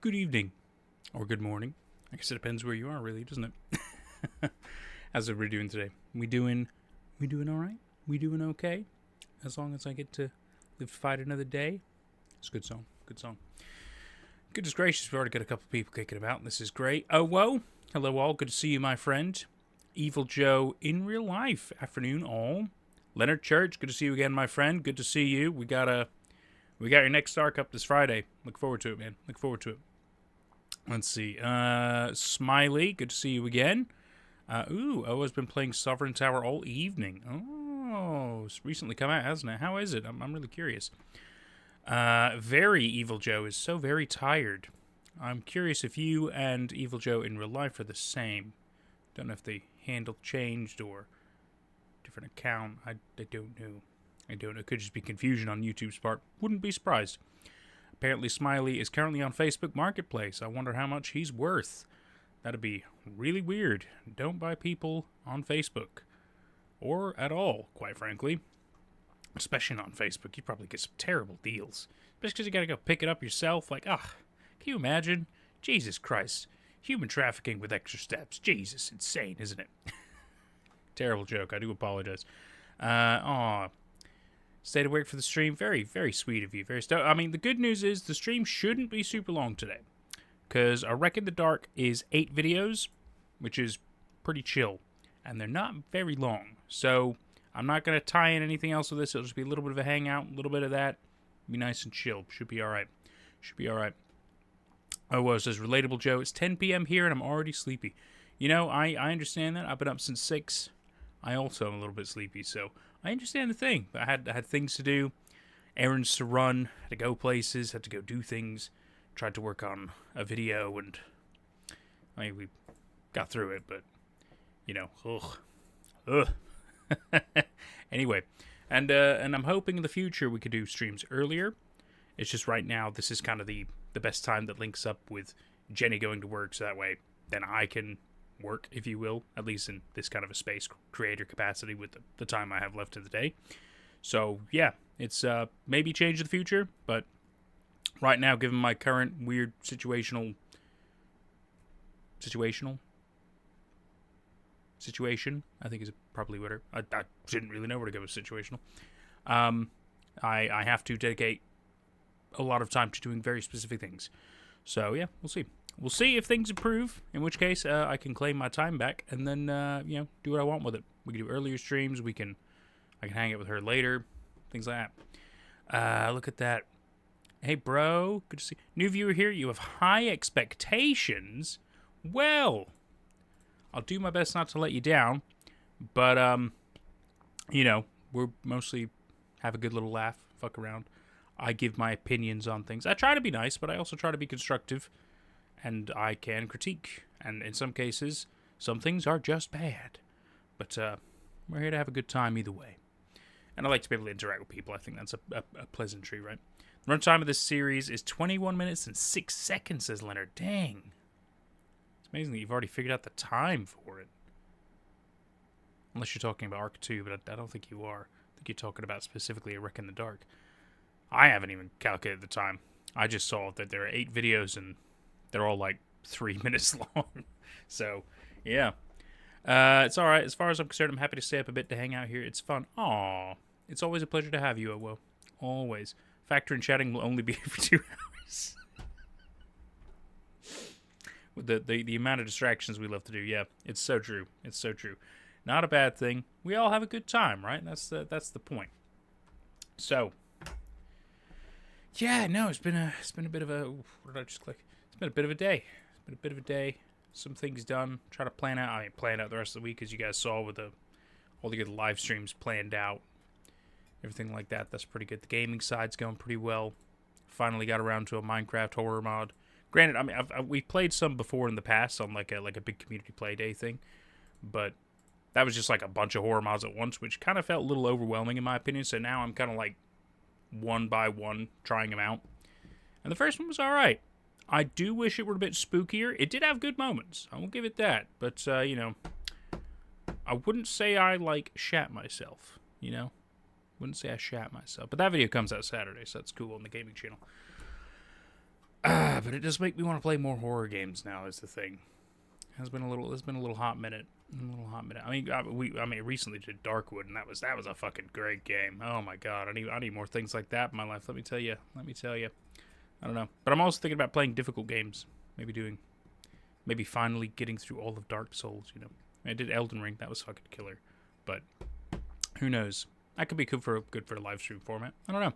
good evening, or good morning. I guess it depends where you are, really, doesn't it? How's everybody doing today? We doing all right? We doing okay? As long as I get to live to fight another day. It's a good song. Good song. Goodness gracious, we've already got a couple of people kicking about. This is great. Oh, whoa. Hello, all. Good to see you, my friend. Evil Joe in real life. Afternoon, all. Leonard Church, good to see you again, my friend. Good to see you. We got your next Star Cup this Friday. Look forward to it, man. Look forward to it. Let's see. Smiley, good to see you again. O's been playing Sovereign Tower all evening. Oh, it's recently come out, hasn't it? How is it? I'm really curious. Very Evil Joe is so very tired. I'm curious if you and Evil Joe in real life are the same. Don't know if the handle changed or different account. I don't know. I don't know. It could just be confusion on YouTube's part. Wouldn't be surprised. Apparently Smiley is currently on Facebook Marketplace. I wonder how much he's worth. That'd be really weird. Don't buy people on Facebook. Or at all, quite frankly. Especially not on Facebook. You probably get some terrible deals. Just because you gotta go pick it up yourself. Like, can you imagine? Jesus Christ. Human trafficking with extra steps. Jesus, insane, isn't it? Terrible joke. I do apologize. Stayed awake for the stream. Very, very sweet of you. I mean, the good news is the stream shouldn't be super long today. Because I reckon the Dark is 8 videos, which is pretty chill. And they're not very long. So I'm not going to tie in anything else with this. It'll just be a little bit of a hangout, a little bit of that. Be nice and chill. Should be alright. Should be alright. Oh, well, it says, Relatable Joe. It's 10 p.m. here and I'm already sleepy. You know, I understand that. I've been up since 6. I also am a little bit sleepy, so I understand the thing. I had things to do, errands to run, had to go places, had to go do things, tried to work on a video, and I mean, we got through it, but, you know, ugh. Anyway, and I'm hoping in the future we could do streams earlier. It's just right now, this is kind of the best time that links up with Jenny going to work, so that way then I can work, if you will, at least in this kind of a space creator capacity with the time I have left in the day. So, yeah, it's maybe change in the future, but right now, given my current weird situation, I think is probably better. I didn't really know where to go with situational. I have to dedicate a lot of time to doing very specific things. So, yeah, we'll see. We'll see if things improve, in which case I can claim my time back and then, do what I want with it. We can do earlier streams. I can hang out with her later, things like that. Look at that. Hey, bro. Good to see you. New viewer here. You have high expectations. Well, I'll do my best not to let you down, but, we're mostly have a good little laugh, fuck around. I give my opinions on things. I try to be nice, but I also try to be constructive. And I can critique. And in some cases, some things are just bad. But we're here to have a good time either way. And I like to be able to interact with people. I think that's a pleasantry, right? The runtime of this series is 21 minutes and 6 seconds, says Leonard. Dang. It's amazing that you've already figured out the time for it. Unless you're talking about Arc 2, but I don't think you are. I think you're talking about specifically A Wreck in the Dark. I haven't even calculated the time. I just saw that there are 8 videos and they're all like 3 minutes long. So, yeah. It's alright. As far as I'm concerned, I'm happy to stay up a bit to hang out here. It's fun. Aww. It's always a pleasure to have you, Owo. Always. Factor in chatting will only be for 2 hours. With the amount of distractions we love to do, yeah. It's so true. It's so true. Not a bad thing. We all have a good time, right? That's the point. So, yeah, no, it's been a bit of a... What did I just click? It's been a bit of a day. Some things done. Try to plan out the rest of the week, as you guys saw with all the good live streams planned out. Everything like that. That's pretty good. The gaming side's going pretty well. Finally got around to a Minecraft horror mod. Granted, I mean, we played some before in the past on like a big community play day thing, but that was just like a bunch of horror mods at once, which kind of felt a little overwhelming in my opinion. So now I'm kind of like one by one trying them out. And the first one was all right. I do wish it were a bit spookier. It did have good moments. I will give it that. But, I wouldn't say I, shat myself, Wouldn't say I shat myself. But that video comes out Saturday, so that's cool on the gaming channel. But it does make me want to play more horror games now. Is the thing. It's been a little hot minute. I mean, recently did Darkwood, and that was a fucking great game. Oh my god, I need more things like that in my life. Let me tell you. I don't know, but I'm also thinking about playing difficult games. Maybe finally getting through all of Dark Souls. You know, I did Elden Ring. That was fucking killer. But who knows? That could be good for a live stream format. I don't know.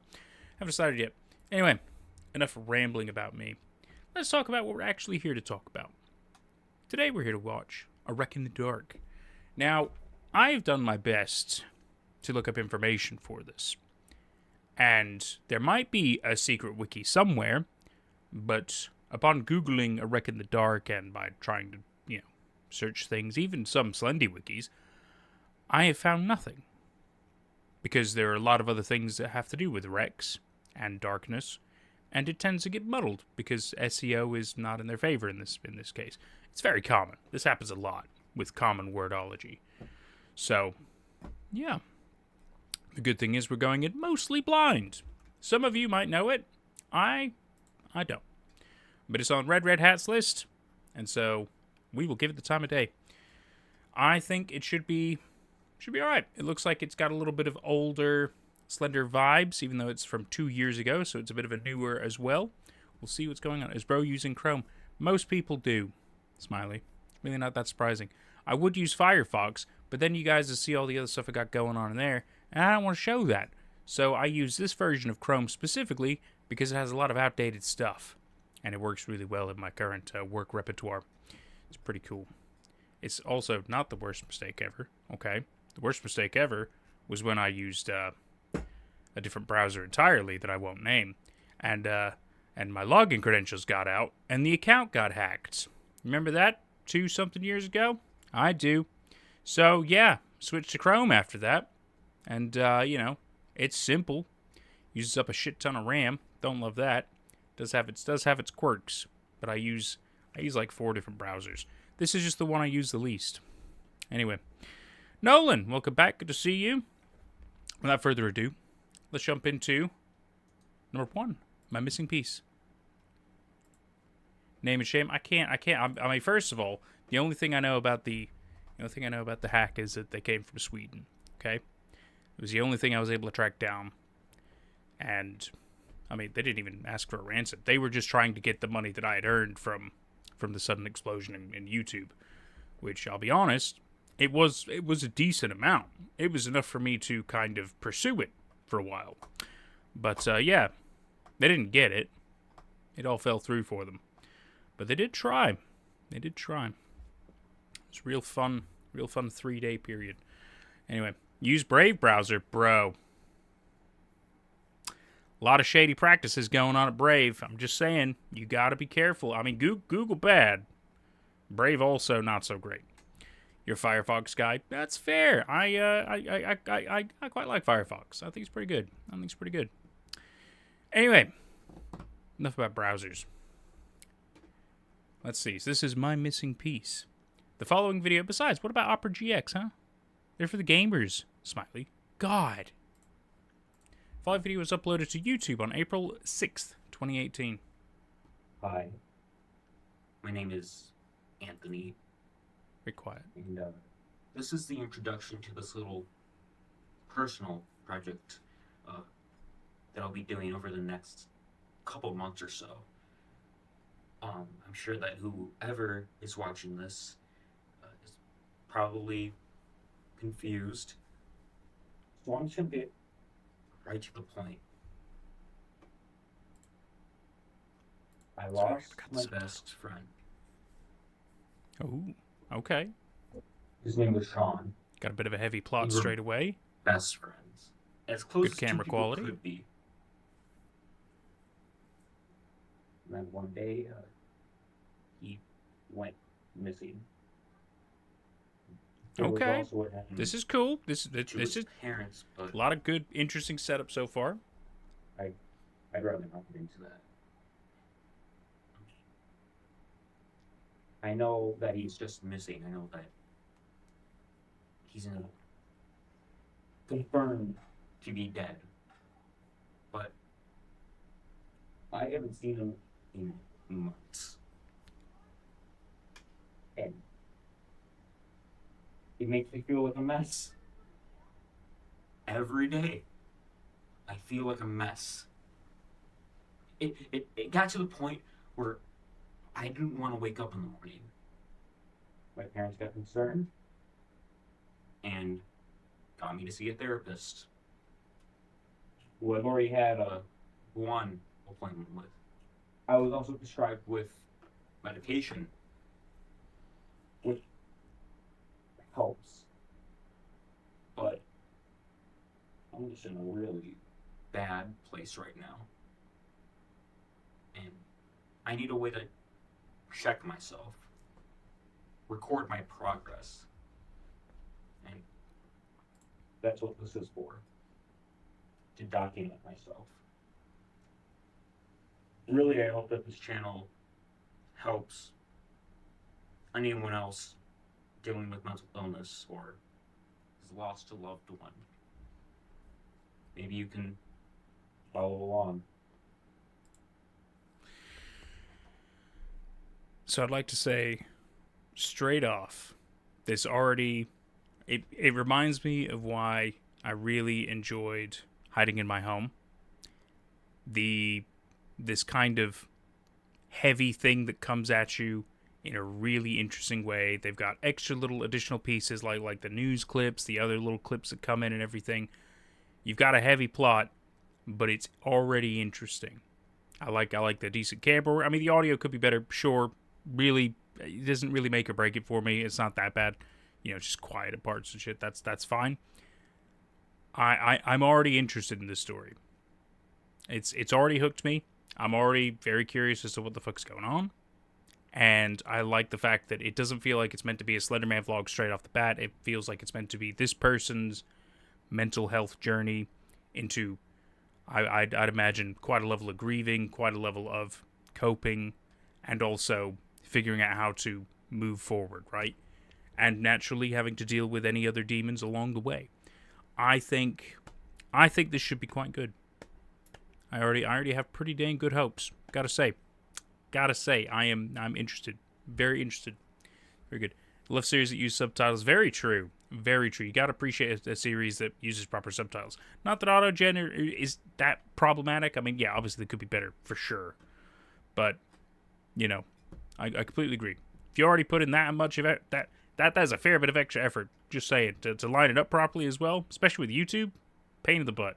Haven't decided yet. Anyway, enough rambling about me. Let's talk about what we're actually here to talk about. Today we're here to watch A Wreck in the Dark. Now, I've done my best to look up information for this. And there might be a secret wiki somewhere, but upon Googling A Wreck in the Dark and by trying to, search things, even some Slendy wikis, I have found nothing. Because there are a lot of other things that have to do with wrecks and darkness, and it tends to get muddled because SEO is not in their favor in this case. It's very common. This happens a lot with common wordology. So, yeah. The good thing is we're going in mostly blind. Some of you might know it. I don't. But it's on redredhat's list, and so we will give it the time of day. I think it should be alright. It looks like it's got a little bit of older Slender vibes, even though it's from 2 years ago, so it's a bit of a newer as well. We'll see what's going on. Is bro using Chrome? Most people do. Smiley. Really not that surprising. I would use Firefox, but then you guys will see all the other stuff I got going on in there, and I don't want to show that. So I use this version of Chrome specifically because it has a lot of outdated stuff, and it works really well in my current work repertoire. It's pretty cool. It's also not the worst mistake ever, okay? The worst mistake ever was when I used a different browser entirely that I won't name, and my login credentials got out, and the account got hacked. Remember that 2-something years ago? I do. So, yeah, switched to Chrome after that. And, it's simple. Uses up a shit ton of RAM. Don't love that. Does have its quirks. But I use like 4 different browsers. This is just the one I use the least. Anyway. Nolan, welcome back. Good to see you. Without further ado, let's jump into number 1. My missing piece. Name and shame. I can't. I mean, first of all, the only thing I know about the hack is that they came from Sweden. Okay, it was the only thing I was able to track down. And I mean, they didn't even ask for a ransom. They were just trying to get the money that I had earned from the sudden explosion in YouTube, which I'll be honest, it was a decent amount. It was enough for me to kind of pursue it for a while. But yeah, they didn't get it. It all fell through for them. But they did try. It's real fun 3-day period. Anyway, use Brave browser, bro. A lot of shady practices going on at Brave. I'm just saying, you gotta be careful. I mean, Google bad. Brave also not so great. Your Firefox guy, that's fair. I quite like Firefox. I think it's pretty good. Anyway, enough about browsers. Let's see. So this is my missing piece. The following video. Besides, what about Opera GX, huh? They're for the gamers. Smiley. God. The following video was uploaded to YouTube on April 6th, 2018. Hi. My name is Anthony. Be quiet. And this is the introduction to this little personal project that I'll be doing over the next couple months or so. I'm sure that whoever is watching this is probably confused. So I'm just going to get right to the point. I lost my best friend. Oh, okay. His name was Sean. Got a bit of a heavy plot straight away. Best friends. As close Good camera as two people quality. could be. And then one day, he went missing. Okay. This is cool. This is parents, but a lot of good, interesting setup so far. I'd rather not get into that. I know that he's just missing. I know that he's confirmed to be dead. But I haven't seen him in months. And it makes me feel like a mess. Every day, I feel like a mess. It got to the point where I didn't want to wake up in the morning. My parents got concerned and got me to see a therapist who I've already had one appointment with. I was also prescribed with medication, which helps, but I'm just in a really bad place right now. And I need a way to check myself, record my progress. And that's what this is for, to document myself. Really, I hope that this channel helps anyone else dealing with mental illness or has lost a loved one. Maybe you can follow along. So I'd like to say, straight off, this already, it reminds me of why I really enjoyed hiding in my home. This kind of heavy thing that comes at you in a really interesting way. They've got extra little additional pieces like the news clips, the other little clips that come in and everything. You've got a heavy plot, but it's already interesting. I like the decent camera. I mean, the audio could be better, sure. Really, it doesn't really make or break it for me. It's not that bad. Just quiet at parts and shit. That's fine. I'm already interested in this story. It's already hooked me. I'm already very curious as to what the fuck's going on. And I like the fact that it doesn't feel like it's meant to be a Slenderman vlog straight off the bat. It feels like it's meant to be this person's mental health journey into, I'd imagine, quite a level of grieving, quite a level of coping, and also figuring out how to move forward, right? And naturally having to deal with any other demons along the way. I think this should be quite good. I already have pretty dang good hopes. Gotta say, I'm interested, very interested, very good. Love series that use subtitles. Very true, very true. You gotta appreciate a series that uses proper subtitles. Not that auto-gen is that problematic. I mean, yeah, obviously they could be better for sure, but I completely agree. If you already put in that much of it, that's a fair bit of extra effort. Just saying, to line it up properly as well, especially with YouTube, pain in the butt.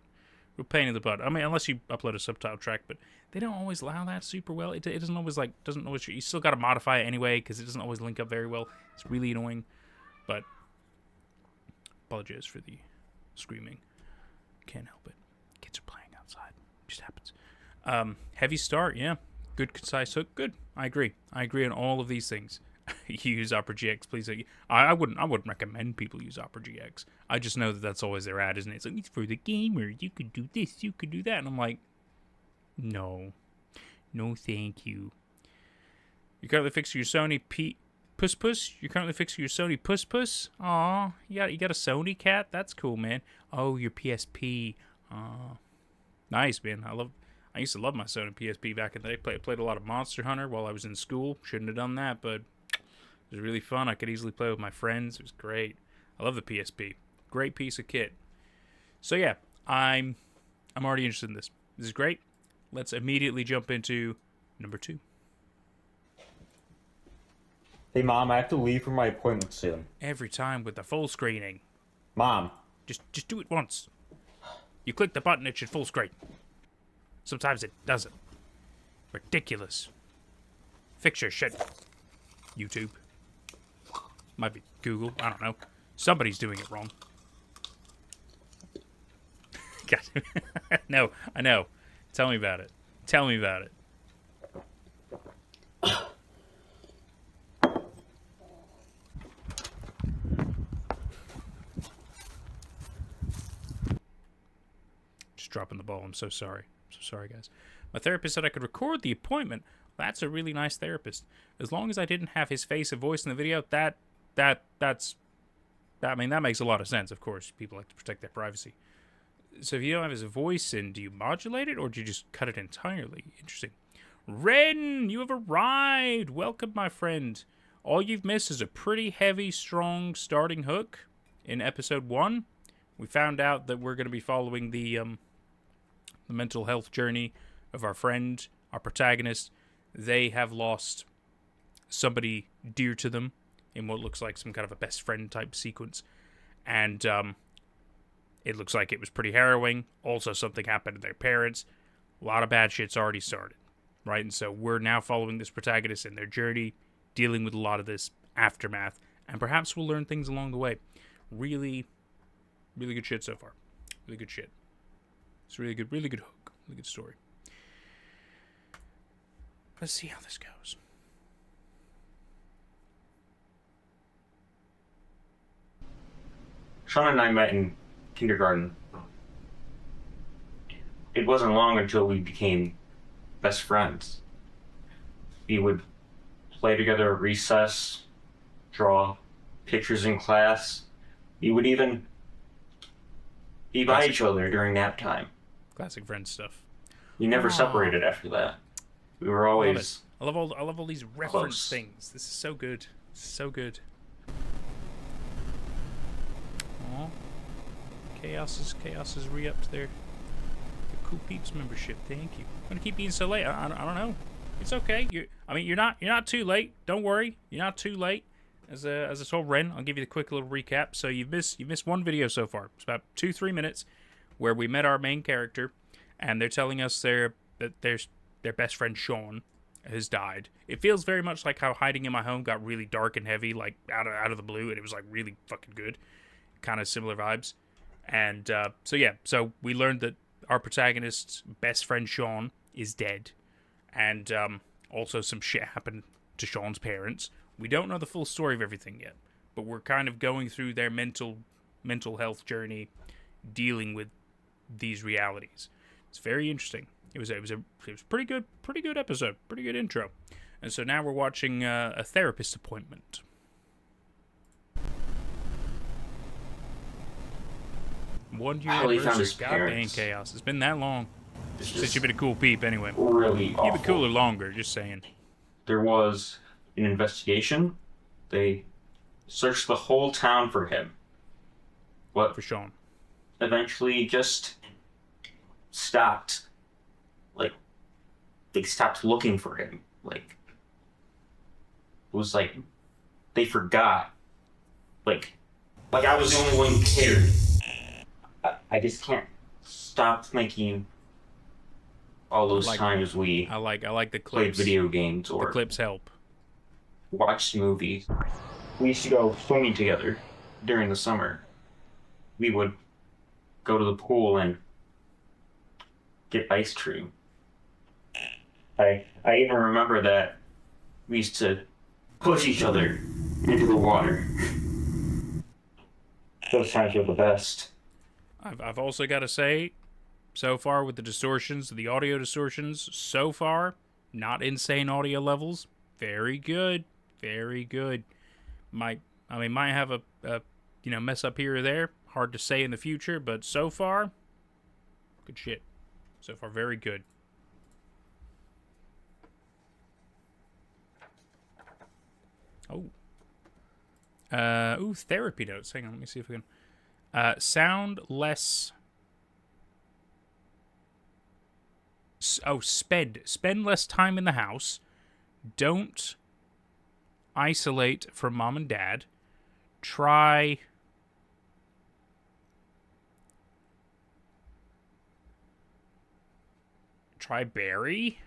Real pain in the butt. I mean, unless you upload a subtitle track, but they don't always allow that super well. It doesn't always you still got to modify it anyway because it doesn't always link up very well. It's really annoying. But apologize for the screaming. Can't help it. Kids are playing outside. Just happens. Heavy start, yeah. Good concise hook. Good. I agree on all of these things. Use Opera GX, please. I wouldn't recommend people use Opera GX. I just know that that's always their ad, isn't it? It's like, it's for the gamer. You could do this, you could do that. And I'm like, no, thank you. You currently fixing your Sony Puss Puss? You're currently fixing your Sony Puss Puss? Aw, you got a Sony cat? That's cool, man. Oh, your PSP. Aw, nice, man. I used to love my Sony PSP back in the day. Played a lot of Monster Hunter while I was in school. Shouldn't have done that, but it was really fun. I could easily play with my friends. It was great. I love the PSP. Great piece of kit. So yeah, I'm already interested in this. This is great. Let's immediately jump into number 2. Hey, Mom, I have to leave for my appointment soon. Every time with the full screening. Mom. Just do it once. You click the button, it should full screen. Sometimes it doesn't. Ridiculous. Fix your shit. YouTube. Might be Google. I don't know. Somebody's doing it wrong. God. No, I know. Tell me about it. Just dropping the ball. I'm so sorry. Guys. My therapist said I could record the appointment. That's a really nice therapist. As long as I didn't have his face and voice in the video, that makes a lot of sense. Of course, people like to protect their privacy. So if you don't have his voice in, do you modulate it or do you just cut it entirely? Interesting. Ren, you have arrived. Welcome, my friend. All you've missed is a pretty heavy, strong starting hook in episode 1. We found out that we're going to be following the mental health journey of our friend, our protagonist. They have lost somebody dear to them in what looks like some kind of a best friend type sequence. And it looks like it was pretty harrowing. Also, something happened to their parents. A lot of bad shit's already started, right? And so we're now following this protagonist in their journey, dealing with a lot of this aftermath. And perhaps we'll learn things along the way. Really, really good shit so far. Really good shit. It's really good hook. Really good story. Let's see how this goes. Sean and I met in kindergarten. It wasn't long until we became best friends. We would play together at recess, draw pictures in class. We would even be by each other during nap time. Classic friend stuff. We never separated after that. We were always. I love all these reference close. things. This is so good. So good. Aw. Chaos is re-upped their Cool Peeps membership. Thank you. I'm gonna keep being so late. I don't know. It's okay. You're not too late. Don't worry. You're not too late. As I told Ren, I'll give you the quick little recap. So you've missed one video so far. It's about 2-3 minutes where we met our main character, and they're telling us their best friend Sean has died. It feels very much like how Hiding in My Home got really dark and heavy, like out of the blue, and it was like really fucking good. Kind of similar vibes. And so we learned that our protagonist's best friend Sean is dead, and also some shit happened to Sean's parents. We don't know the full story of everything yet, but we're kind of going through their mental health journey, dealing with these realities. It's very interesting. It was pretty good episode, pretty good intro, and so now we're watching a therapist appointment. One year How he found anniversary. his God dang parents. chaos. It's been that long It's since just you've been a cool peep. Anyway, really you've awful. been cooler longer. Just saying. There was an investigation. They searched the whole town for him. What For Sean. eventually just stopped. Like, they stopped looking for him. Like, it was like they forgot. Like I was the only one who cared. I just can't stop thinking all those times we I like the played clips. video games The or clips help. watched movies. We used to go swimming together during the summer. We would go to the pool and get ice cream. I even remember that we used to push each other into the water. Those times were the best. I've also got to say, so far with the distortions, the audio distortions, so far, not insane audio levels. Very good. Very good. Might have a mess up here or there. Hard to say in the future, but so far, good shit. So far, very good. Oh. Therapy notes. Hang on, let me see if we can. Sound less. Spend less time in the house. Don't isolate from mom and dad. Try Barry?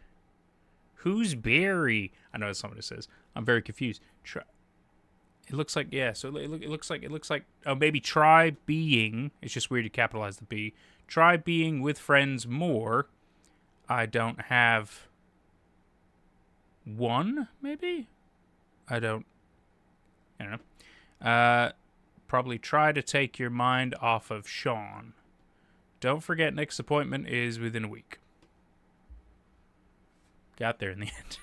Who's Barry? I know that's not what it says. I'm very confused. It looks like, yeah, so it looks like, oh, maybe try being, it's just weird to capitalize the B. Try being with friends more. I don't have one, maybe? I don't know. Probably try to take your mind off of Sean. Don't forget next appointment is within a week. Got there in the end.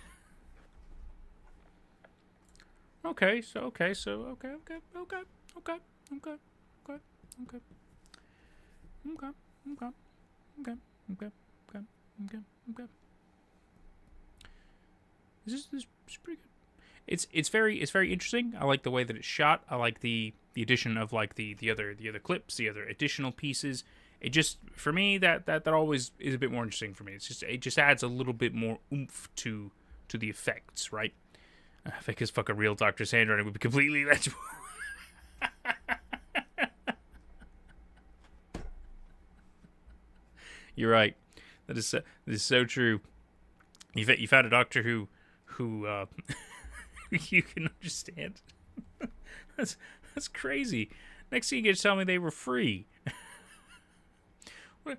Okay. This is pretty good. It's very interesting. I like the way that it's shot. I like the addition of like the other clips, the other additional pieces. It just, for me, that always is a bit more interesting for me. It just adds a little bit more oomph to the effects, right? If I could fuck a real doctor's handwriting would be completely legible. You're right. That is so true. You found a doctor who you can understand. That's crazy. Next thing you get to tell me they were free. What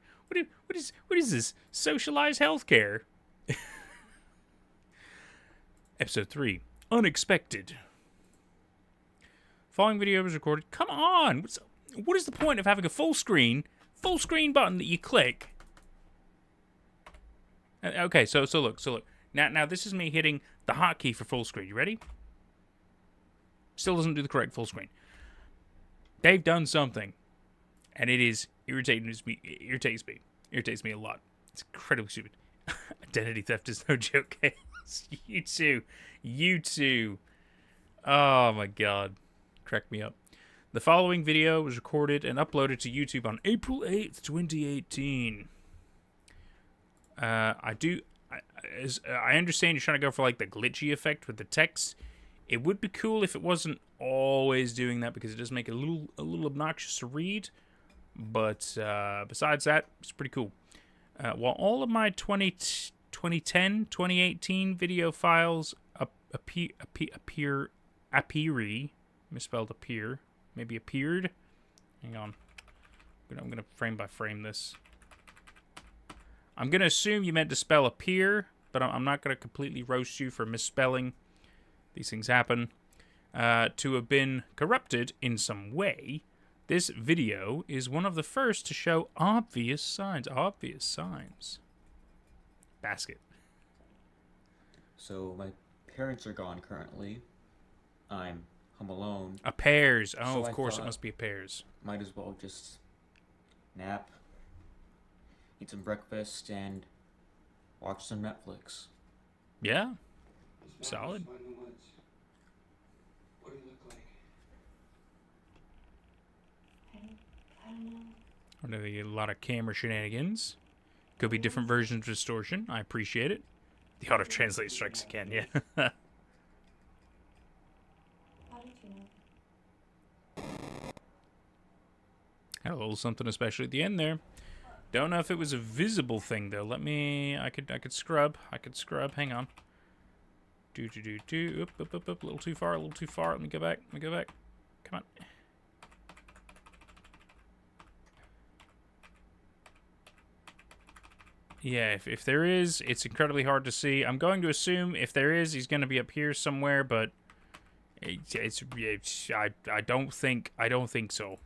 is this? Socialized healthcare. Episode 3. Unexpected. Following video was recorded. Come on! What is the point of having a full screen button that you click? Okay, so look. Now this is me hitting the hotkey for full screen. You ready? Still doesn't do the correct full screen. They've done something, and it is irritates me a lot. It's incredibly stupid. Identity theft is no joke, guys. You too. Oh my god, crack me up. The following video was recorded and uploaded to YouTube on April 8th, 2018. I understand you're trying to go for like the glitchy effect with the text. It would be cool if it wasn't always doing that, because it does make it a little obnoxious to read. But besides that, it's pretty cool. While all of my 2018 video files misspelled appear, maybe appeared. Hang on, I'm gonna frame by frame this. I'm gonna assume you meant to spell appear, but I'm not gonna completely roast you for misspelling. These things happen. To have been corrupted in some way, this video is one of the first to show obvious signs. Obvious signs. Basket. So my parents are gone currently. I'm home alone. A pairs. Oh, So of I course it thought- must be a pairs. Might as well just nap, eat some breakfast, and watch some Netflix. Yeah. Solid. What do you look like? I don't know. I know they get a lot of camera shenanigans. Could be different versions of distortion. I appreciate it. The auto-translate strikes again, yeah. How did you know? Had a little something especially at the end there. Don't know if it was a visible thing though. I could scrub. Hang on. Oop. A little too far. Let me go back. Come on. Yeah, if there is, it's incredibly hard to see. I'm going to assume if there is, he's going to be up here somewhere, but I don't think so.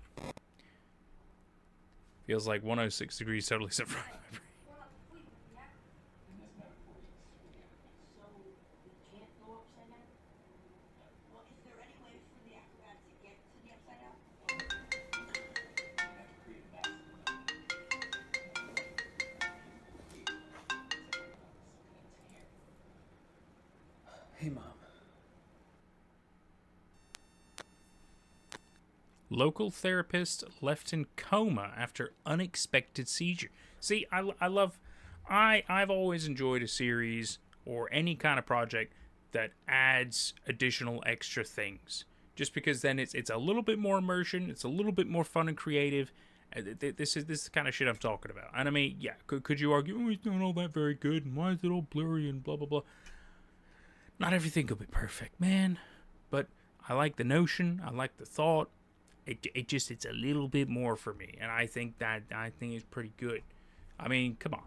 Feels like 106 degrees totally separate. So we can't go upside down? Well, is there any way for the acrobat to get to the upside down? Hey, Mom. Local therapist left in coma after unexpected seizure. See, I've always enjoyed a series or any kind of project that adds additional extra things. Just because then it's a little bit more immersion, it's a little bit more fun and creative. This is the kind of shit I'm talking about. And I mean, yeah, could you argue, oh, it's not all that very good, and why is it all blurry and blah blah blah? Not everything could be perfect, man. But I like the notion, I like the thought. It's a little bit more for me, and I think it's pretty good. I mean, come on,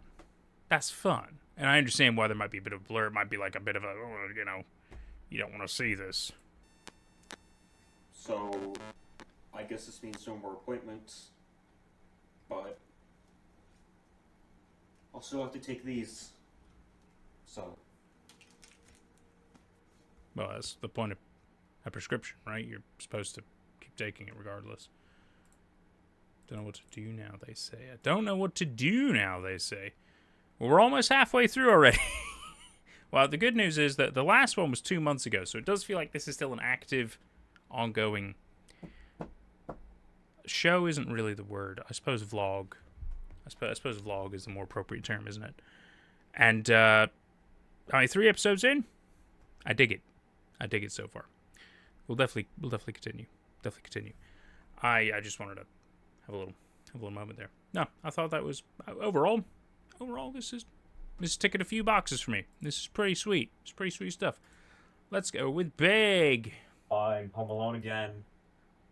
that's fun, and I understand why there might be a bit of blur. It might be like a bit of a, you don't want to see this. So, I guess this means no more appointments, but I'll still have to take these. So, Well, that's the point of a prescription, right? You're supposed to keep taking it regardless. Don't know what to do now, they say. I don't know what to do now, they say. Well, we're almost halfway through already. Well, the good news is that the last one was 2 months ago, so it does feel like this is still an active, ongoing show. Isn't really the word. I suppose vlog. I suppose vlog is the more appropriate term, isn't it? And how many 3 episodes in? I dig it. I dig it so far. We'll definitely continue. Definitely continue. I just wanted to have a little moment there. No, I thought that was overall this is ticking a few boxes for me. This is pretty sweet. It's pretty sweet stuff. Let's go with Big. I'm home alone again.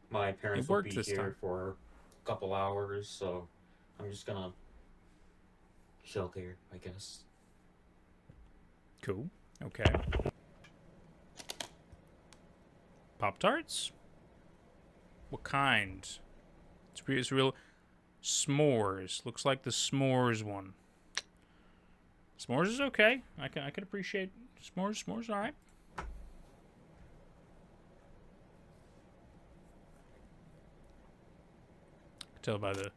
My parents will worked be this here time. for a couple hours, so I'm just gonna chill here, I guess. Cool. Okay. Pop-Tarts? What kind? It's real s'mores. Looks like the s'mores one. S'mores is okay. I can appreciate s'mores. S'mores, all right. Tell by the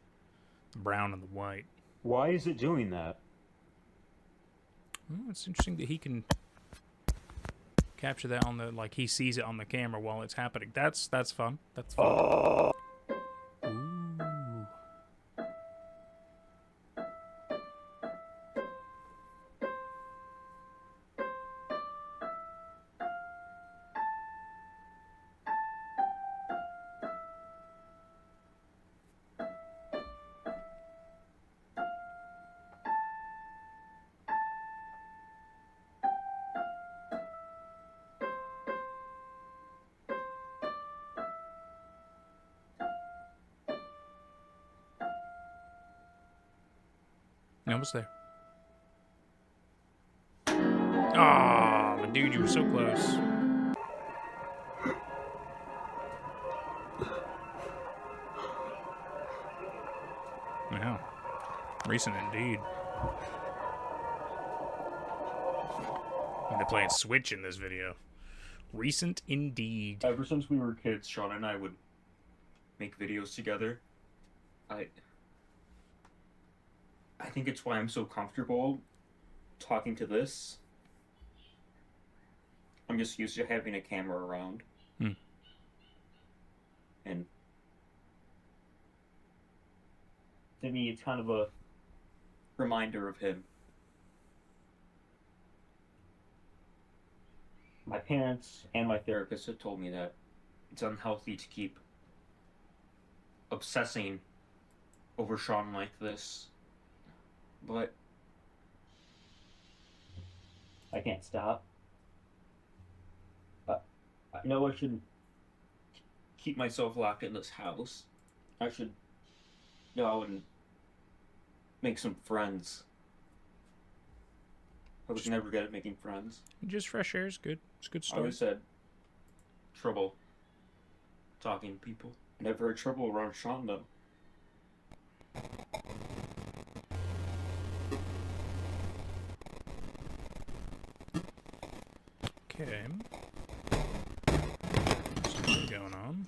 brown and the white. Why is it doing that? Well, it's interesting that he can capture that on the, like, he sees it on the camera while it's happening. That's fun. That's fun. Ooh. Almost there. Ah, but dude, you were so close. Wow. Recent indeed. They're playing Switch in this video. Recent indeed. Ever since we were kids, Sean and I would make videos together. I think it's why I'm so comfortable talking to this. I'm just used to having a camera around. And to me, it's kind of a reminder of him. My parents and my therapist have told me that it's unhealthy to keep obsessing over Sean like this. But I can't stop. I know I shouldn't keep myself locked in this house. I should go and make some friends. I was never good at making friends. Just fresh air is good. It's a good I start. always had trouble talking to people. I never had trouble around Sean though. Okay. Something going on.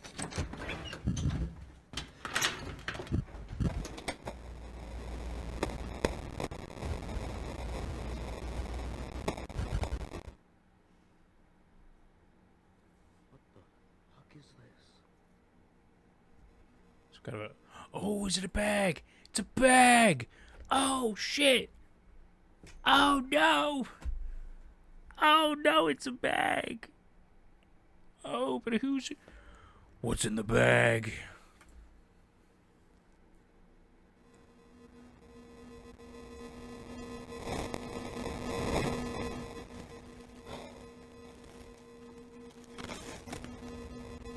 It's kind of a. Oh, is it a bag? It's a bag! Oh, shit! Oh, no! Oh, no, it's a bag! Oh, but who's... What's in the bag?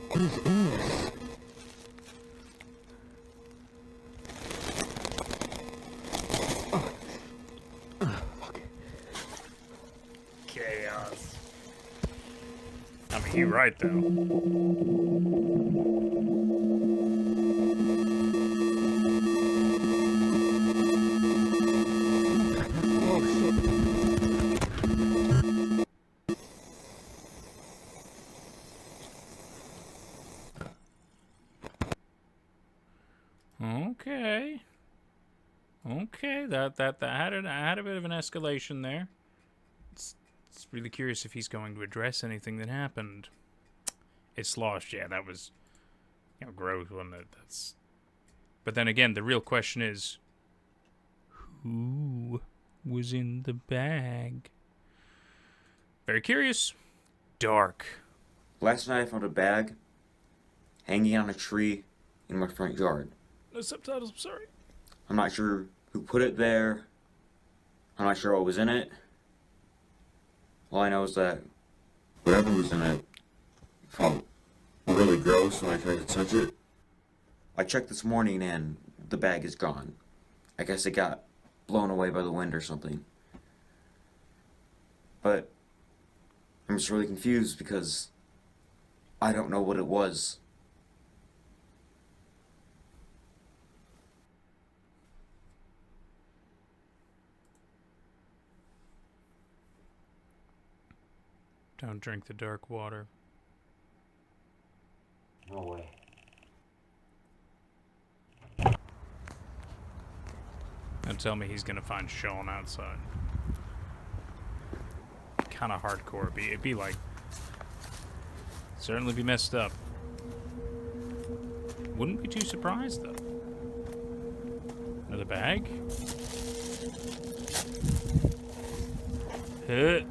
What is in this? Chaos. I mean, you're right, though. Oh shit. Okay. Okay, that had a bit of an escalation there. Just really curious if he's going to address anything that happened. It's lost. Yeah, that was, gross, wasn't it? That's. But then again, the real question is, who was in the bag? Very curious. Dark. Last night I found a bag hanging on a tree in my front yard. No subtitles, I'm sorry. I'm not sure who put it there. I'm not sure what was in it. All I know is that whatever was in it felt really gross when I tried to touch it. I checked this morning and the bag is gone. I guess it got blown away by the wind or something. But I'm just really confused because I don't know what it was. Don't drink the dark water. No way. Don't tell me he's gonna find Sean outside. Kinda hardcore. It'd be like... Certainly be messed up. Wouldn't be too surprised, though. Another bag? Huh.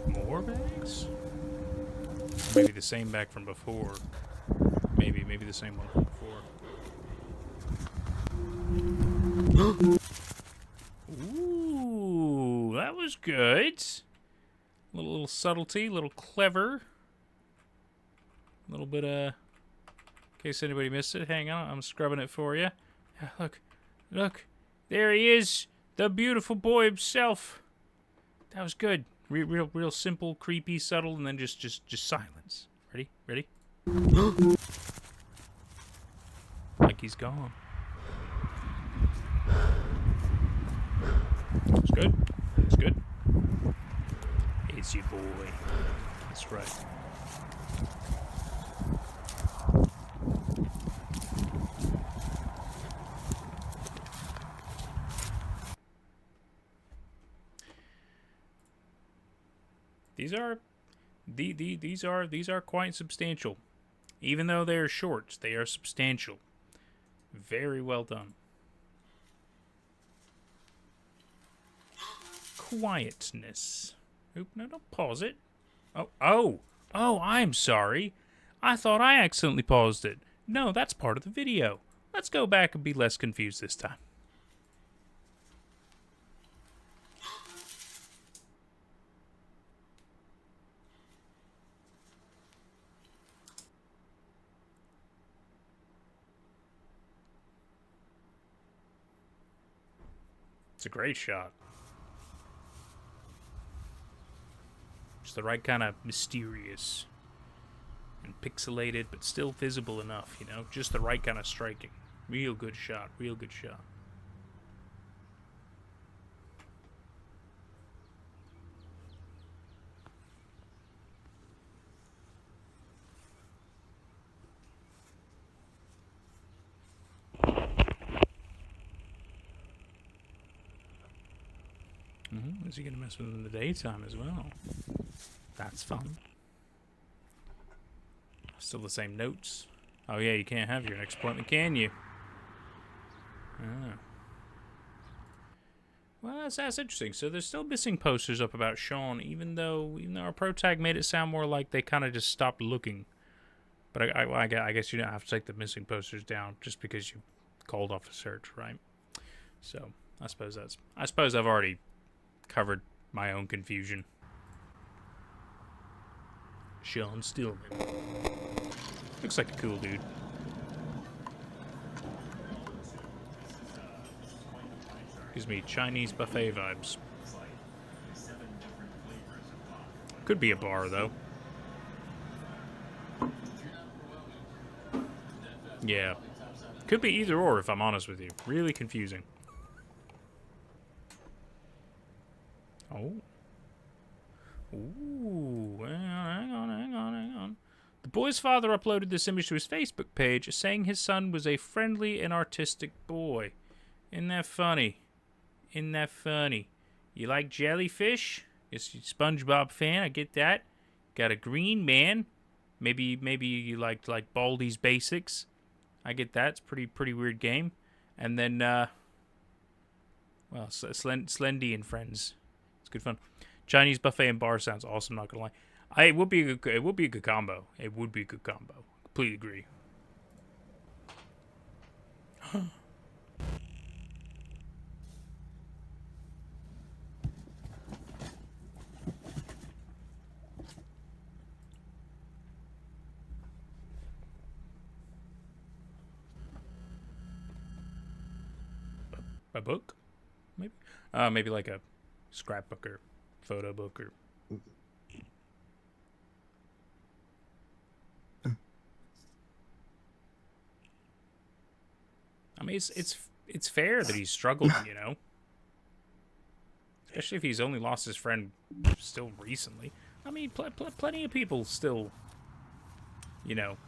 More bags? Maybe the same bag from before. Maybe the same one from before. Ooh, that was good. Little subtlety, little clever. A little bit in case anybody missed it. Hang on, I'm scrubbing it for you. Yeah, look, there he is, the beautiful boy himself. That was good. Real simple, creepy, subtle, and then just silence. Ready? Like he's gone. It's good. It's your boy. That's right. These are quite substantial. Even though they are short, they are substantial. Very well done. Quietness. Oop, no, don't pause it. Oh, I'm sorry. I thought I accidentally paused it. No, that's part of the video. Let's go back and be less confused this time. It's a great shot. Just the right kind of mysterious and pixelated, but still visible enough, you know? Just the right kind of striking. Real good shot. Is he going to mess with him in the daytime as well? That's fun. Still the same notes. Oh yeah, you can't have your next appointment, can you? Oh. Well, that's interesting. So there's still missing posters up about Sean, even though our pro tag made it sound more like they kind of just stopped looking. But I guess you don't have to take the missing posters down just because you called off a search, right? So I suppose I've already covered my own confusion. Sean Stillman. Looks like a cool dude. Gives me Chinese buffet vibes. Could be a bar, though. Yeah. Could be either or, if I'm honest with you. Really confusing. Oh. Ooh. Hang on. The boy's father uploaded this image to his Facebook page, saying his son was a friendly and artistic boy. Isn't that funny? Isn't that funny? You like jellyfish? Yes, you SpongeBob fan, I get that. Got a green man. Maybe you liked like Baldi's Basics. I get that. It's pretty weird game. And then well, Slendy and Friends. It's good fun. Chinese buffet and bar sounds awesome, not gonna lie. It would be a good combo. It would be a good combo. Completely agree. A book? Maybe? Maybe like a scrapbook or photo book or... I mean, it's fair that he's struggling, you know? Especially if he's only lost his friend still recently. I mean, plenty of people still, you know,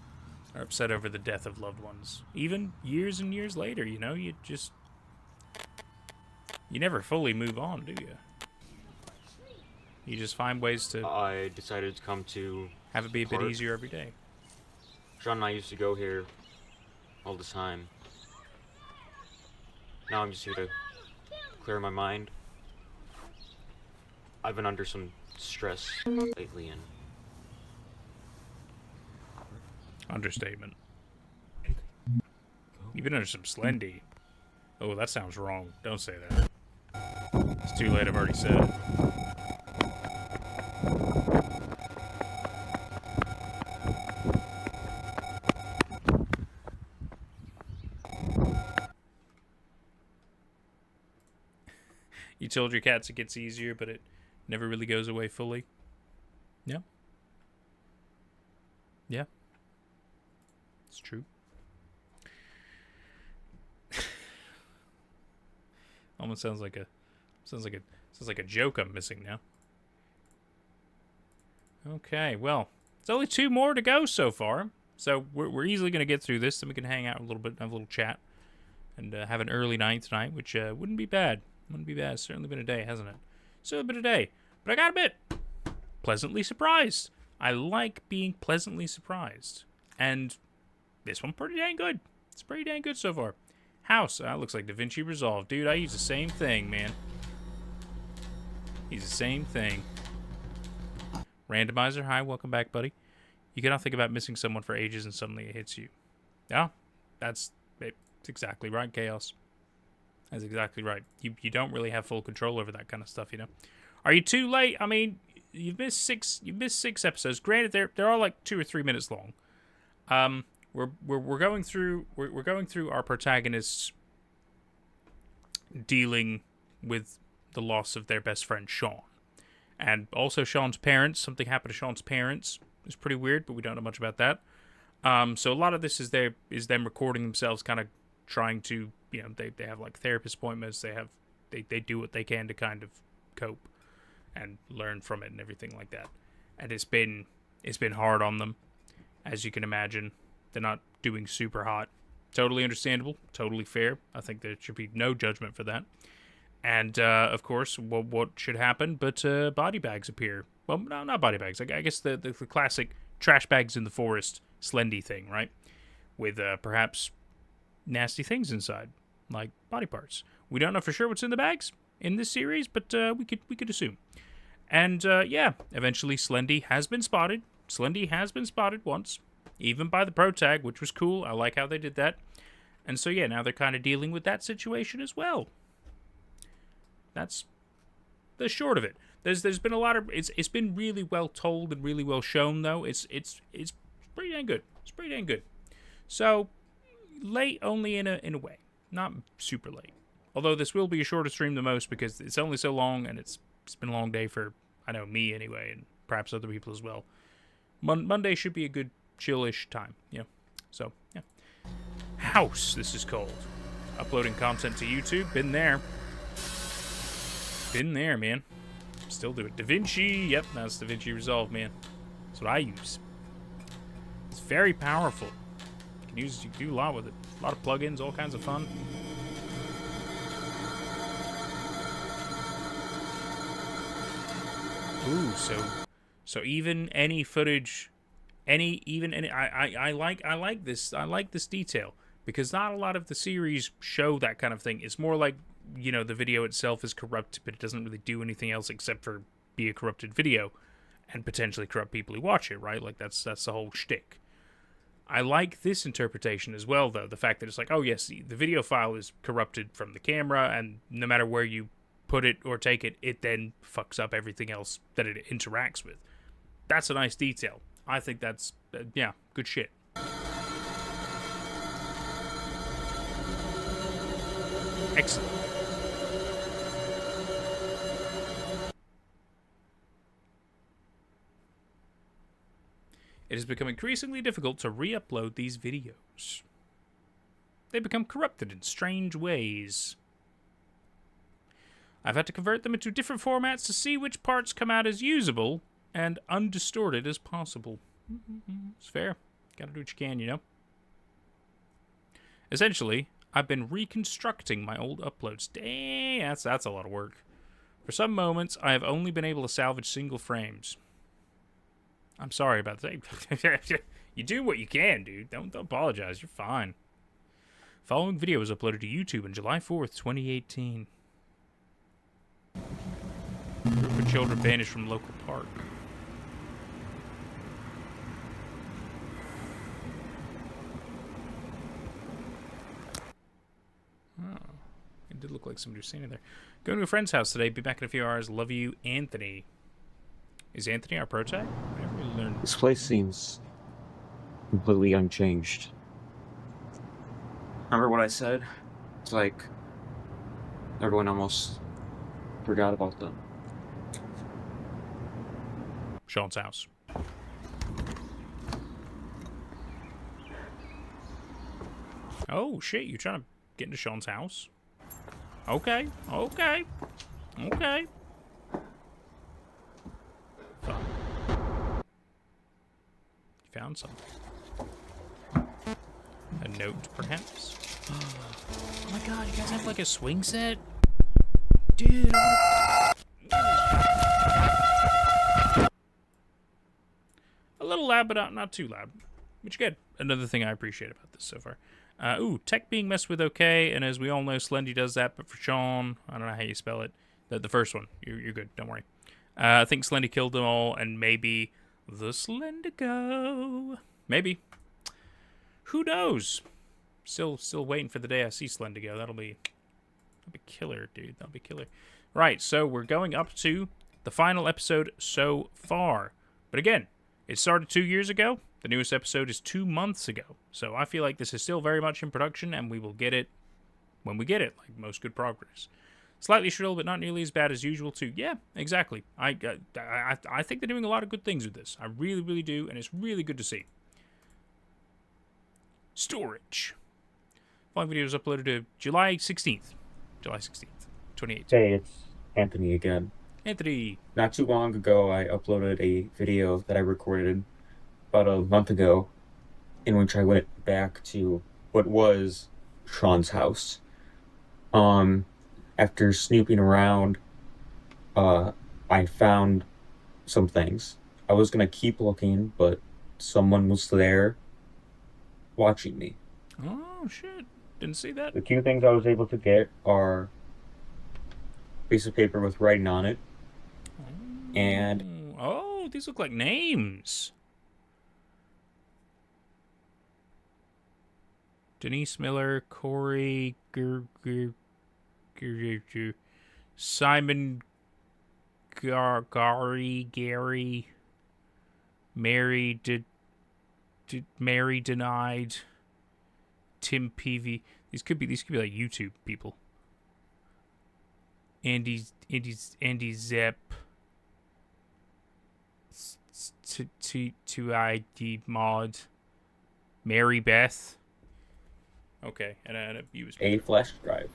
are upset over the death of loved ones. Even years and years later, you know? You never fully move on, do you? You just find ways to I decided to come to have it be a bit park. easier every day. Sean and I used to go here all the time. Now I'm just here to clear my mind. I've been under some stress lately, and Understatement. You've been under some Slendy. Oh, that sounds wrong. Don't say that. It's too late, I've already said it. You told your cats it gets easier, but it never really goes away fully. Yeah. Yeah. It's true. Almost sounds like a joke I'm missing now. Okay, well, it's only 2 more to go so far, so we're easily gonna get through this. Then we can hang out a little bit, have a little chat, and have an early night tonight, which wouldn't be bad. Wouldn't be bad. It's certainly been a day, hasn't it? Still been a day, but I got a bit pleasantly surprised. I like being pleasantly surprised, and this one pretty dang good. It's pretty dang good so far. House. Looks like DaVinci Resolve. Dude, I use the same thing, man. Use the same thing. Randomizer. Hi, welcome back, buddy. You cannot think about missing someone for ages and suddenly it hits you. Yeah, that's exactly right, Chaos. That's exactly right. You don't really have full control over that kind of stuff, you know. Are you too late? I mean, you've missed 6 episodes. Granted, they're all like 2 or 3 minutes long. We're going through our protagonists dealing with the loss of their best friend Sean, and also Sean's parents. Something happened to Sean's parents. It's pretty weird, but we don't know much about that. So a lot of this is them recording themselves, kind of trying to, you know, they have like therapist appointments. They do what they can to kind of cope and learn from it and everything like that. And it's been hard on them, as you can imagine. They're not doing super hot. Totally understandable. Totally fair. I think there should be no judgment for that. And, of course, what should happen but body bags appear. Well, no, not body bags. I guess the classic trash bags in the forest Slendy thing, right? With perhaps nasty things inside, like body parts. We don't know for sure what's in the bags in this series, but we could assume. And, yeah, eventually Slendy has been spotted. Slendy has been spotted once. Even by the pro tag, which was cool. I like how they did that. And so, yeah, now they're kind of dealing with that situation as well. That's the short of it. There's been a lot of... It's been really well told and really well shown, though. It's pretty dang good. It's pretty dang good. So, late only in a way. Not super late. Although this will be a shorter stream than most because it's only so long and it's been a long day for, I know, me anyway, and perhaps other people as well. Monday should be a good chillish time, So, yeah. House, this is called. Uploading content to YouTube. Been there. Been there, man. Still do it. DaVinci. Yep, that's DaVinci Resolve, man. That's what I use. It's very powerful. You can do a lot with it. A lot of plugins, all kinds of fun. Ooh, so even any footage, I like this detail, because not a lot of the series show that kind of thing. It's more like, the video itself is corrupt, but it doesn't really do anything else except for be a corrupted video and potentially corrupt people who watch it, right? Like that's the whole shtick. I like this interpretation as well, though. The fact that it's like, oh yes, the video file is corrupted from the camera, and no matter where you put it or take it, it then fucks up everything else that it interacts with. That's a nice detail. I think that's, good shit. Excellent. It has become increasingly difficult to re-upload these videos. They become corrupted in strange ways. I've had to convert them into different formats to see which parts come out as usable and undistorted as possible. It's fair. Gotta do what you can, Essentially, I've been reconstructing my old uploads. Dang, that's a lot of work. For some moments, I have only been able to salvage single frames. I'm sorry about that. You do what you can, dude. Don't apologize. You're fine. Following video was uploaded to YouTube on July 4th, 2018. Group of children vanished from local park. Oh, it did look like somebody was standing there. Going to a friend's house today. Be back in a few hours. Love you, Anthony. Is Anthony our pro tag? I never really learned. This place seems completely unchanged. Remember what I said? It's like everyone almost forgot about them. Sean's house. Oh, shit. You trying to get into Sean's house? Okay. Fun. You found something. A note, perhaps? Oh my god, you guys have like a swing set? Dude, a little loud, but not too loud. Which is good. Another thing I appreciate about this so far. Tech being messed with okay, and as we all know, Slendy does that, but for Sean, I don't know how you spell it. The first one, you're good, don't worry. I think Slendy killed them all, and maybe the Slendigo. Maybe. Who knows? Still waiting for the day I see Slendigo. That'll be killer, dude. That'll be killer. Right, so we're going up to the final episode so far. But again, it started 2 years ago. The newest episode is 2 months ago. So I feel like this is still very much in production, and we will get it when we get it, like most good progress. Slightly shrill, but not nearly as bad as usual, too. Yeah, exactly. I think they're doing a lot of good things with this. I really, really do, and it's really good to see. Storage. Following video was uploaded to July 16th. July 16th, 2018. Hey, it's Anthony again. Anthony. Not too long ago, I uploaded a video that I recorded about a month ago, in which I went back to what was Sean's house. After snooping around, I found some things. I was gonna keep looking, but someone was there watching me. Oh, shit. Didn't see that. The few things I was able to get are a piece of paper with writing on it, and... Oh, these look like names. Denise Miller, Corey, Simon, Gary, Mary denied, Tim Peavy. These could be like YouTube people. Andy Zepp, to ID mod. Mary Beth. Okay, and a USB. A flash drive.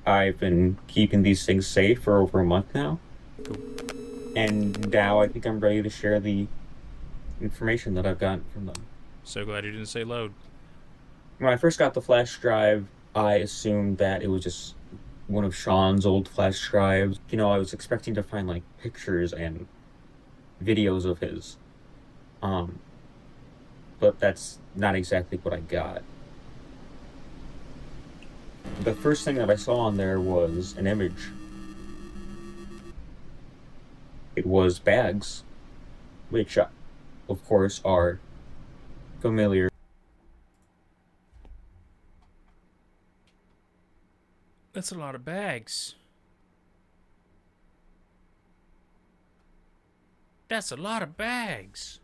I've been keeping these things safe for over a month now. Cool. And now I think I'm ready to share the information that I've gotten from them. So glad you didn't say load. When I first got the flash drive, I assumed that it was just one of Sean's old flash drives. You know, I was expecting to find like pictures and videos of his. But that's not exactly what I got. The first thing that I saw on there was an image. It was bags, which, of course, are familiar. That's a lot of bags. That's a lot of bags.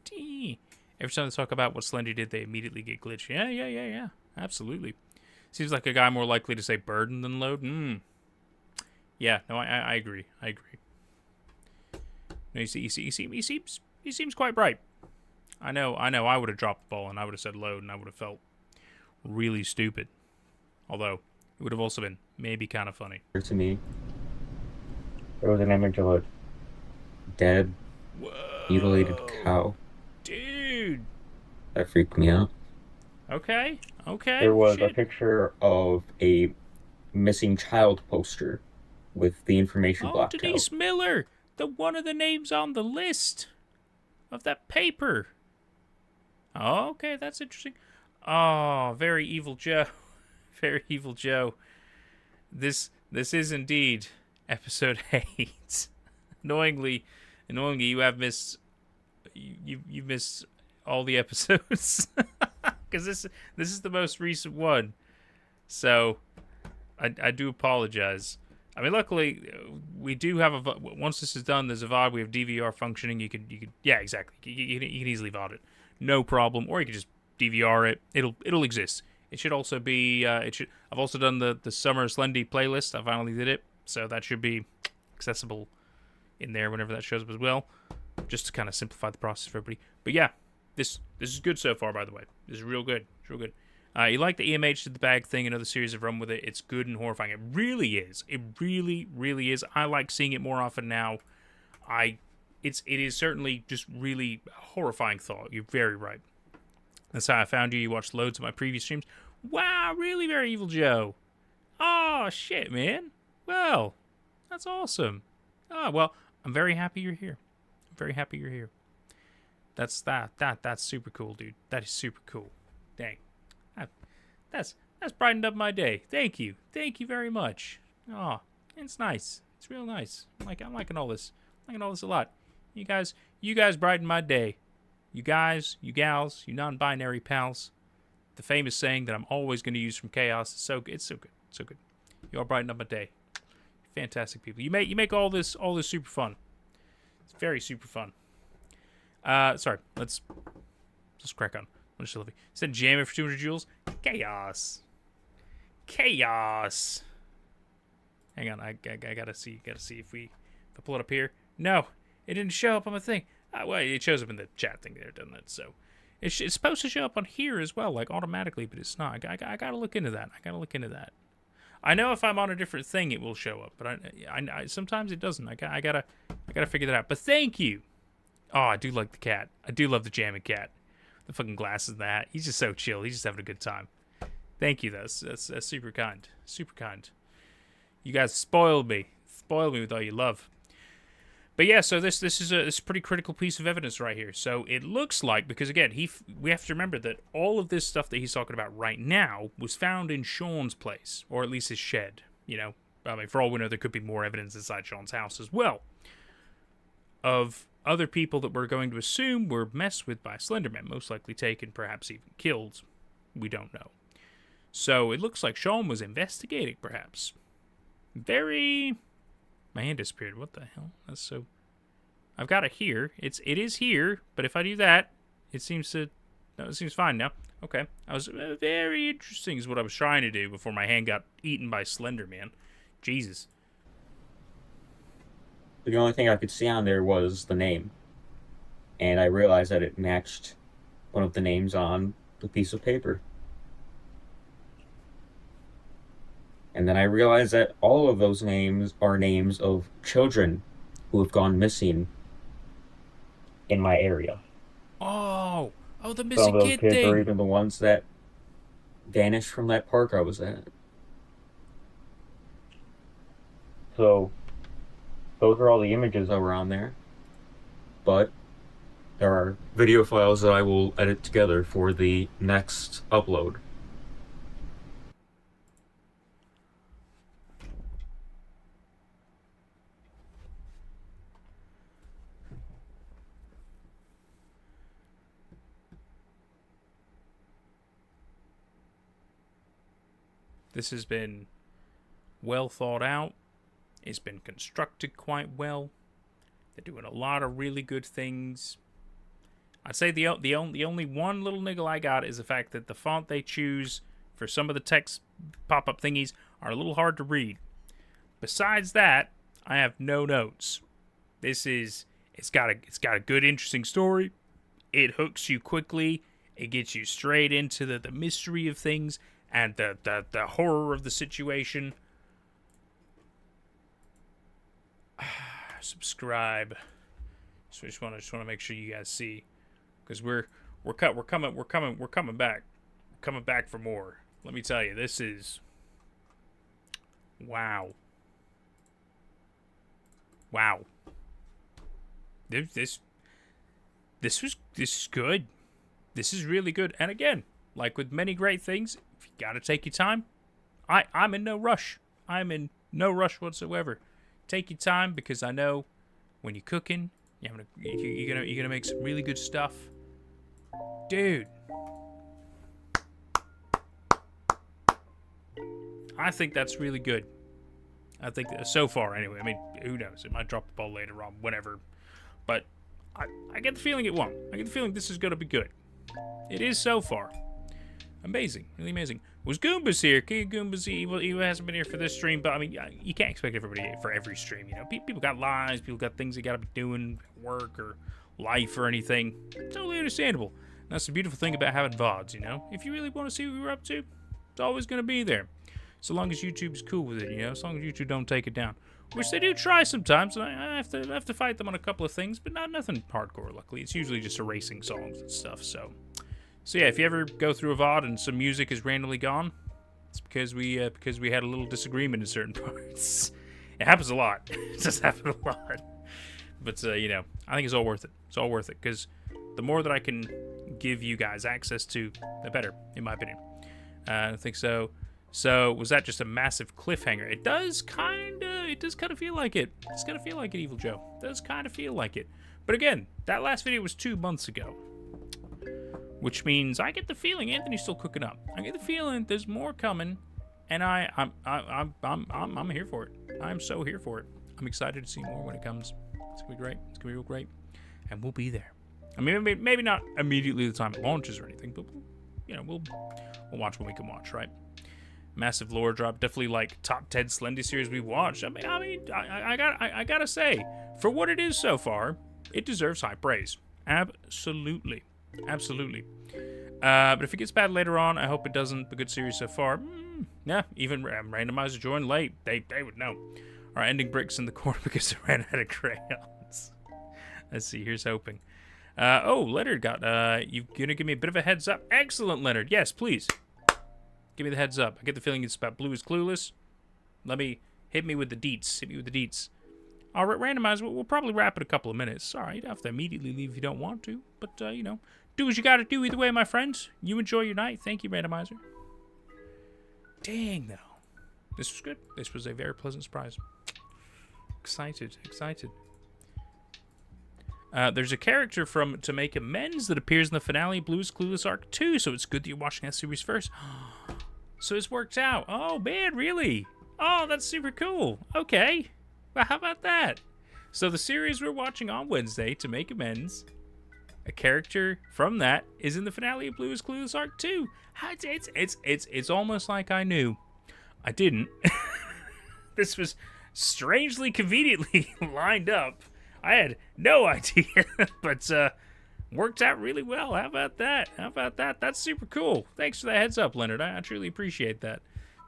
Dee. Every time they talk about what Slendy did, they immediately get glitched. Yeah. Absolutely. Seems like a guy more likely to say burden than load. Yeah, no, I agree. I agree. No, he seems quite bright. I know. I would have dropped the ball and I would have said load and I would have felt really stupid. Although it would have also been maybe kind of funny. To me, there was an image of a dead, mutilated cow. Dude. That freaked me out. Okay. There was a picture of a missing child poster with the information blocked out. Denise Miller, the one of the names on the list of that paper. Oh, okay, that's interesting. Oh, very evil Joe. Very evil Joe. This is indeed episode 8. Annoyingly, you have missed. You've missed all the episodes because this is the most recent one. So, I do apologize. I mean, luckily we do have a. Once this is done, there's a VOD. We have DVR functioning. You could yeah, exactly. You can easily VOD it, no problem. Or you can just DVR it. It'll exist. It should also be. I've also done the Summer of Slendy playlist. I finally did it, so that should be accessible in there whenever that shows up as well, just to kind of simplify the process for everybody. But yeah, this is good so far. By the way, this is real good. It's real good. You like the EMH did the bag thing, another series have run with it. It's good and horrifying. It really is. It really, really is. I like seeing it more often now. It is certainly just really horrifying thought. You're very right. That's how I found you. You watched loads of my previous streams. Wow, really very evil Joe. Oh, shit, man. Well, that's awesome. Oh, well, I'm very happy you're here. I'm very happy you're here. That's super cool, dude. That is super cool. Dang. That's brightened up my day. Thank you. Thank you very much. Oh, it's nice. It's real nice. I'm liking all this. I'm liking all this a lot. You guys brighten my day. You guys, you gals, you non-binary pals. The famous saying that I'm always going to use from Chaos is so good. It's so good. So good. You all brighten up my day. Fantastic people. You make all this super fun. It's very super fun. Sorry. Let's crack on. Instead of jamming for 200 joules. Chaos. Hang on. I gotta see if I pull it up here. No, it didn't show up on my thing. Well, it shows up in the chat thing there, doesn't it? So it's supposed to show up on here as well, like automatically, but it's not. I gotta look into that. I know if I'm on a different thing, it will show up, but I sometimes it doesn't. I gotta figure that out. But thank you. Oh, I do like the cat. I do love the jamming cat. The fucking glasses and the hat. He's just so chill. He's just having a good time. Thank you. That's super kind. Super kind. You guys spoiled me. Spoiled me with all your love. But yeah, so this is a pretty critical piece of evidence right here. So it looks like, because again, we have to remember that all of this stuff that he's talking about right now was found in Sean's place, or at least his shed. You know, I mean, for all we know, there could be more evidence inside Sean's house as well of other people that we're going to assume were messed with by Slenderman, most likely taken, perhaps even killed. We don't know. So it looks like Sean was investigating, perhaps. My hand disappeared. What the hell? That's so... I've got it here. It is here, but if I do that, it seems to... No, it seems fine now. Okay. I was... very interesting is what I was trying to do before my hand got eaten by Slenderman. Jesus. the only thing I could see on there was the name. And I realized that it matched one of the names on the piece of paper. And then I realized that all of those names are names of children who have gone missing in my area. Oh, the Some of missing those kid kids are thing. even the ones that vanished from that park I was at. So, those are all the images that were on there. But there are video files that I will edit together for the next upload. This has been well thought out. It's been constructed quite well. They're doing a lot of really good things. I'd say the only one little niggle I got is the fact that the font they choose for some of the text pop-up thingies are a little hard to read. Besides that, I have no notes. It's got a good, interesting story. It hooks you quickly. It gets you straight into the mystery of things and the horror of the situation. Subscribe. So I just want to make sure you guys see, because we're coming back. We're coming back for more. Let me tell you, this is wow. This is good. This is really good. And again, like with many great things, if you gotta take your time, I'm in no rush. I'm in no rush whatsoever. Take your time, because I know when you're cooking, you're gonna make some really good stuff, dude. I think that's really good. I think that so far, anyway. I mean, who knows? It might drop the ball later on, whatever. But I get the feeling it won't. I get the feeling this is gonna be good. It is so far. Amazing, really amazing. Was Goomba's here? King of Goomba's, he hasn't been here for this stream, but I mean, you can't expect everybody for every stream, you know. People got lives, people got things they gotta be doing, work or life or anything. Totally understandable. And that's the beautiful thing about having VODs, you know. If you really want to see what we're up to, it's always gonna be there. So long as YouTube's cool with it, you know. As long as YouTube don't take it down, which they do try sometimes, and I have to fight them on a couple of things, but nothing hardcore. Luckily, it's usually just erasing songs and stuff. So yeah, if you ever go through a VOD and some music is randomly gone, it's because we had a little disagreement in certain parts. It happens a lot. It does happen a lot. But you know, I think it's all worth it. It's all worth it, because the more that I can give you guys access to, the better, in my opinion. I think so. So was that just a massive cliffhanger? It does kind of feel like it. It's gonna feel like it, Evil Joe. It does kind of feel like it. But again, that last video was 2 months ago, which means I get the feeling Anthony's still cooking up. I get the feeling there's more coming, and I'm here for it. I'm so here for it. I'm excited to see more when it comes. It's gonna be great. It's gonna be real great, and we'll be there. I mean, maybe not immediately the time it launches or anything, but you know, we'll watch when we can watch, right? Massive lore drop, definitely like top 10 Slendy series we've watched. I mean, I gotta say, for what it is so far, it deserves high praise. Absolutely. But if it gets bad later on, I hope it doesn't. A good series so far. Yeah, even randomizer joined late. They would know. All right, ending bricks in the corner because they ran out of crayons. Let's see. Here's hoping. Leonard got. You gonna give me a bit of a heads up? Excellent, Leonard. Yes, please. Give me the heads up. I get the feeling it's about Blue is Clueless. Hit me with the deets. All right, randomizer. We'll probably wrap in a couple of minutes. All right, you don't have to immediately leave if you don't want to. But, you know, do what you got to do either way, my friends. You enjoy your night. Thank you, randomizer. Dang, though. This was good. This was a very pleasant surprise. Excited. There's a character from To Make Amends that appears in the finale of Blue is Clueless Arc 2, so it's good that you're watching that series first. So it's worked out. Oh, man, really? Oh, that's super cool. Okay. Well, how about that? So the series we're watching on Wednesday, To Make Amends, a character from that is in the finale of Blue is Clueless Arc 2. It's almost like I knew. I didn't. This was strangely conveniently lined up. I had no idea, but worked out really well. How about that? How about that? That's super cool. Thanks for the heads up, Leonard. I truly appreciate that.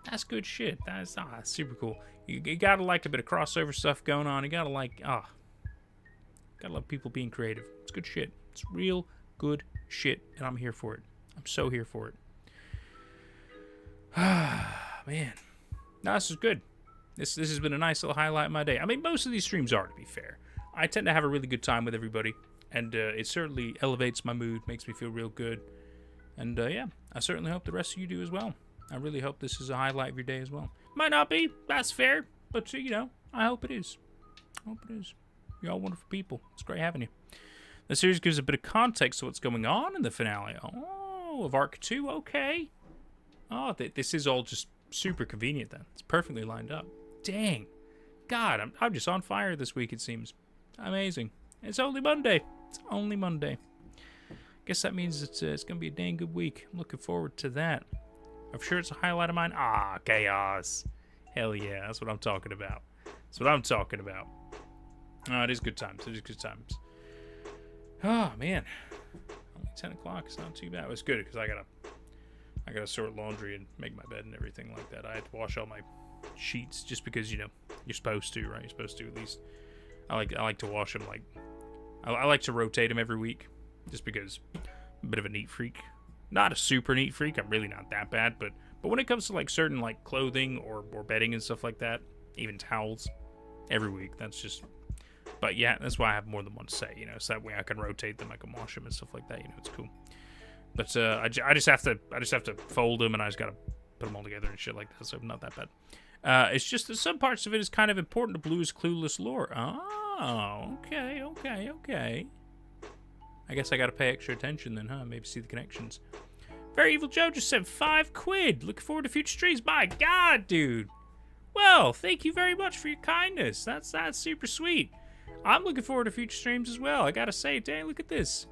That's good shit. That's super cool. You gotta like a bit of crossover stuff going on. You gotta like, gotta love people being creative. It's good shit. It's real good shit, and I'm here for it. I'm so here for it. Man. No, this is good. This has been a nice little highlight of my day. I mean, most of these streams are, to be fair. I tend to have a really good time with everybody, and it certainly elevates my mood, makes me feel real good. And yeah, I certainly hope the rest of you do as well. I really hope this is a highlight of your day as well. Might not be, that's fair, but you know, I hope it is. I hope it is. You're all wonderful people. It's great having you. The series gives a bit of context to what's going on in the finale. Oh, of Arc 2, okay. Oh, this is all just super convenient then. It's perfectly lined up. Dang. God, I'm just on fire this week, it seems. Amazing. It's only Monday. It's only Monday. Guess that means it's going to be a dang good week. I'm looking forward to that. I'm sure it's a highlight of mine. Ah, chaos. Hell yeah, that's what I'm talking about. That's what I'm talking about. Oh, it is good times. It is good times. Oh, man. Only 10 o'clock. It's not too bad. It was good because I gotta sort laundry and make my bed and everything like that. I had to wash all my sheets just because, you know, you're supposed to, right? You're supposed to at least. I like to wash them like... I like to rotate them every week just because I'm a bit of a neat freak. Not a super neat freak. I'm really not that bad, but when it comes to like certain like clothing or bedding and stuff like that, even towels, every week, that's just... But yeah, that's why I have more than one set, you know, so that way I can rotate them, I can wash them and stuff like that, you know, it's cool. But I just have to fold them, and I just gotta put them all together and shit like that, so not that bad. It's just that some parts of it is kind of important to Blue's clueless lore. Oh, okay. I guess I gotta pay extra attention then, huh? Maybe see the connections. Very Evil Joe just said 5 quid. Looking forward to future streams. My God, dude. Well, thank you very much for your kindness. That's super sweet. I'm looking forward to future streams as well. I gotta say, dang, look at this.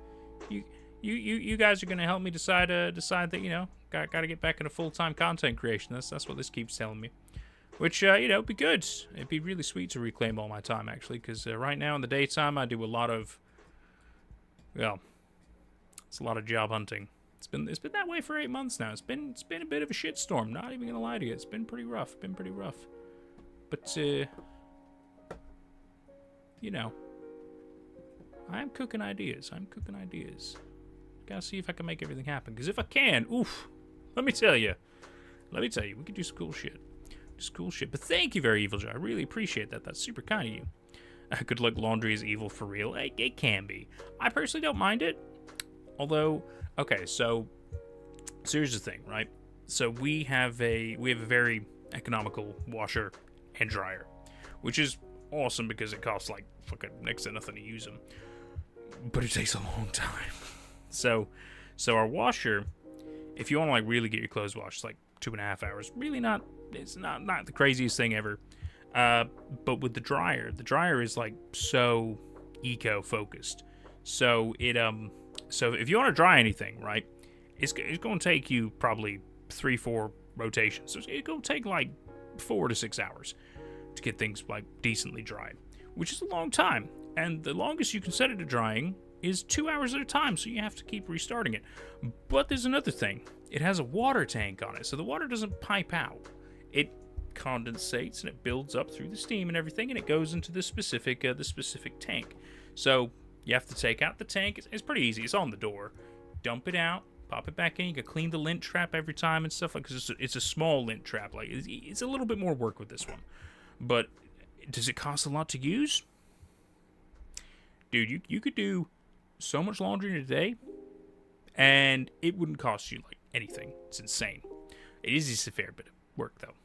You guys are gonna help me decide that, you know, gotta get back into full-time content creation. That's what this keeps telling me. Which, you know, be good. It'd be really sweet to reclaim all my time, actually, because right now in the daytime I do a lot of, well, it's a lot of job hunting. It's been that way for 8 months now. It's been a bit of a shitstorm. Not even gonna lie to you. It's been pretty rough. But you know, I'm cooking ideas. Gotta see if I can make everything happen. Because if I can, oof, let me tell you, we could do some cool shit. But thank you, Very Evil Joe. I really appreciate that. That's super kind of you. Good luck laundry is evil for real. It can be. I personally don't mind it. Although, okay, so here's the thing, right? So we have a very economical washer and dryer, which is awesome because it costs like fucking next to nothing to use them. But it takes a long time. So our washer, if you want to like really get your clothes washed, it's like 2.5 hours. Really not. It's not the craziest thing ever. But with the dryer is like so eco-focused. So so if you want to dry anything, right, it's going to take you probably 3-4 rotations. So it's going to take like 4 to 6 hours to get things like decently dried, which is a long time. And the longest you can set it to drying is 2 hours at a time, so you have to keep restarting it. But there's another thing. It has a water tank on it, so the water doesn't pipe out. It condensates and it builds up through the steam and everything, and it goes into the specific tank. So you have to take out the tank. It's pretty easy. It's on the door. Dump it out, pop it back in. You can clean the lint trap every time and stuff, like, because it's a small lint trap. Like it's a little bit more work with this one. But does it cost a lot to use? Dude, you could do so much laundry in a day, and it wouldn't cost you like anything. It's insane. It is just a fair bit of work, though.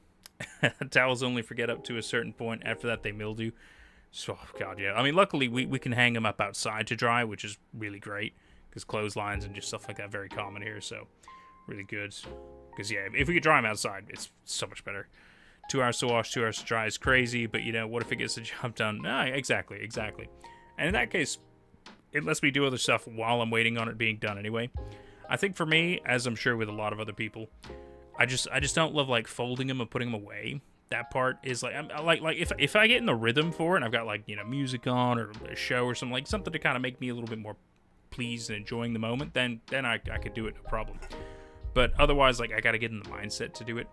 Towels only forget up to a certain point. After that, they mildew. So, oh God, yeah. I mean, luckily, we can hang them up outside to dry, which is really great, because clotheslines and just stuff like that are very common here, so really good. Because, yeah, if we could dry them outside, it's so much better. 2 hours to wash, 2 hours to dry is crazy, but, you know, what if it gets the job done? No, exactly. And in that case, it lets me do other stuff while I'm waiting on it being done anyway. I think for me, as I'm sure with a lot of other people, I just don't love, like, folding them and putting them away. that part is like, if I get in the rhythm for it, and I've got like, you know, music on or a show or something, like something to kind of make me a little bit more pleased and enjoying the moment, then I could do it, no problem. But otherwise, like, I gotta get in the mindset to do it,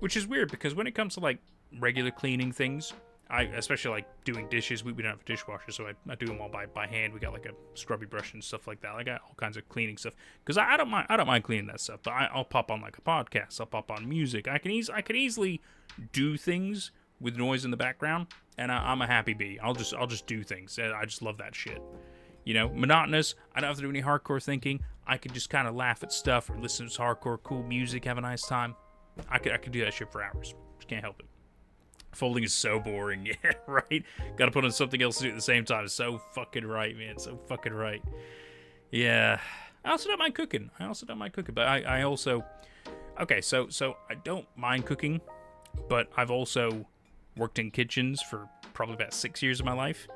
which is weird because when it comes to like regular cleaning things, I especially like doing dishes. We don't have a dishwasher, so I do them all by hand. We got like a scrubby brush and stuff like that. I got all kinds of cleaning stuff because I don't mind cleaning that stuff. But I'll pop on like a podcast. I'll pop on music. I can easily do things with noise in the background, and I'm a happy bee. I'll just do things. I just love that shit. You know, monotonous. I don't have to do any hardcore thinking. I could just kind of laugh at stuff or listen to hardcore cool music, have a nice time. I could do that shit for hours. Just can't help it. Folding is so boring. Yeah, right? Gotta put on something else to do at the same time. So fucking right, man. So fucking right. Yeah. I also don't mind cooking. But I also... Okay, so I don't mind cooking, but I've also worked in kitchens for probably about 6 years of my life.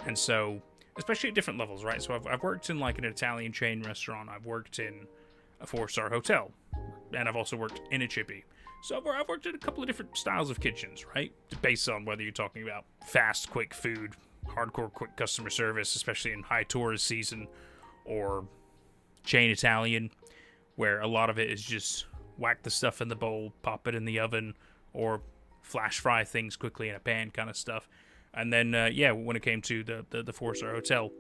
And so, especially at different levels, right? So I've worked in like an Italian chain restaurant. I've worked in a 4-star hotel. And I've also worked in a chippy. So I've worked at a couple of different styles of kitchens, right? Based on whether you're talking about fast, quick food, hardcore, quick customer service, especially in high tourist season, or chain Italian, where a lot of it is just whack the stuff in the bowl, pop it in the oven, or flash fry things quickly in a pan kind of stuff. And then, when it came to the 4-star hotel,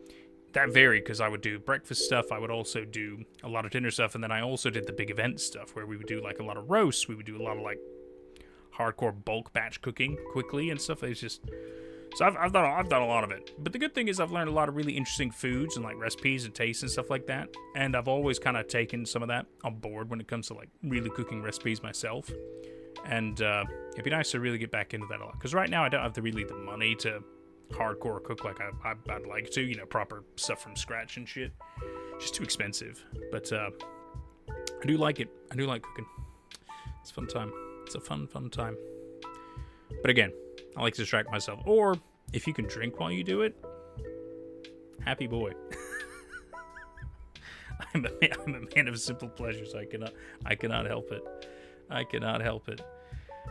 that varied because I would do breakfast stuff. I would also do a lot of dinner stuff. And then I also did the big event stuff where we would do like a lot of roasts. We would do a lot of like hardcore bulk batch cooking quickly and stuff. It's just, so I've done a lot of it. But the good thing is I've learned a lot of really interesting foods and like recipes and tastes and stuff like that. And I've always kind of taken some of that on board when it comes to like really cooking recipes myself. And it'd be nice to really get back into that a lot. Because right now I don't have the money to hardcore cook like I'd like to, you know, proper stuff from scratch and shit. Just too expensive. But I do like it. I do like cooking. It's a fun time. It's a fun time. But again, I like to distract myself. Or if you can drink while you do it, happy boy. I'm a man of simple pleasures. I cannot help it. I cannot help it.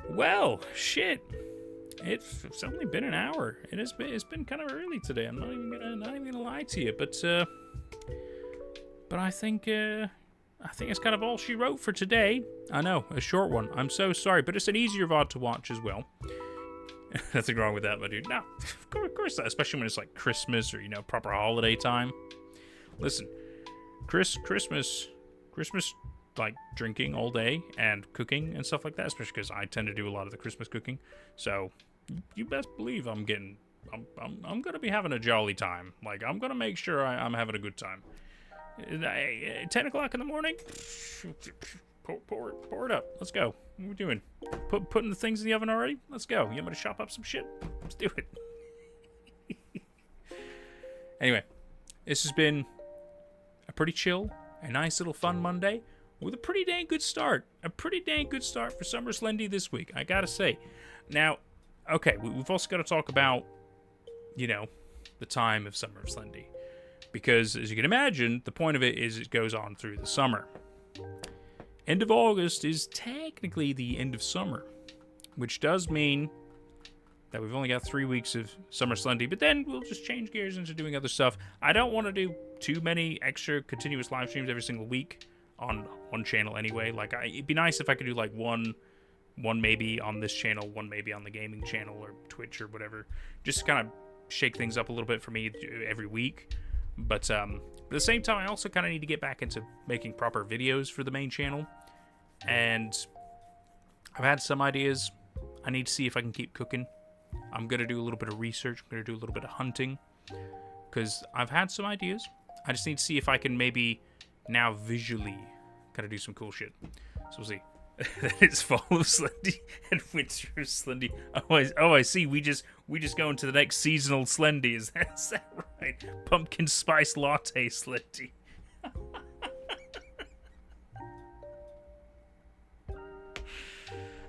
Well, shit. It's only been an hour. It's been kind of early today. I'm not even gonna lie to you, but I think it's kind of all she wrote for today. I know, a short one. I'm so sorry, but it's an easier VOD to watch as well. Nothing wrong with that, my dude. No, of course not. Especially when it's like Christmas or, you know, proper holiday time. Listen, Christmas, like drinking all day and cooking and stuff like that, especially because I tend to do a lot of the Christmas cooking. So you best believe I'm gonna be having a jolly time. Like, I'm gonna make sure I'm having a good time. 10 o'clock in the morning, pour it up. Let's go. What are we doing? Putting the things in the oven already? Let's go. You want me to chop up some shit? Let's do it. Anyway, this has been a pretty chill, a nice little fun Monday with a pretty dang good start. A pretty dang good start for Summer of Slendy this week, I gotta say. Now, okay, we've also got to talk about, you know, the time of Summer of Slendy. Because, as you can imagine, the point of it is it goes on through the summer. End of August is technically the end of summer, which does mean that we've only got 3 weeks of Summer Slendy, but then we'll just change gears into doing other stuff. I don't want to do too many extra continuous live streams every single week on one channel anyway. Like, it'd be nice if I could do like one maybe on this channel, one maybe on the gaming channel or Twitch or whatever, just to kind of shake things up a little bit for me every week. But at the same time, I also kind of need to get back into making proper videos for the main channel. And I've had some ideas. I need to see if I can keep cooking. I'm going to do a little bit of research. I'm going to do a little bit of hunting. Because I've had some ideas. I just need to see if I can maybe now visually kind of do some cool shit. So we'll see. It's fall of Slendy and winter of Slendy. Oh, I see. We just go into the next seasonal Slendy. Is that right? Pumpkin spice latte Slendy.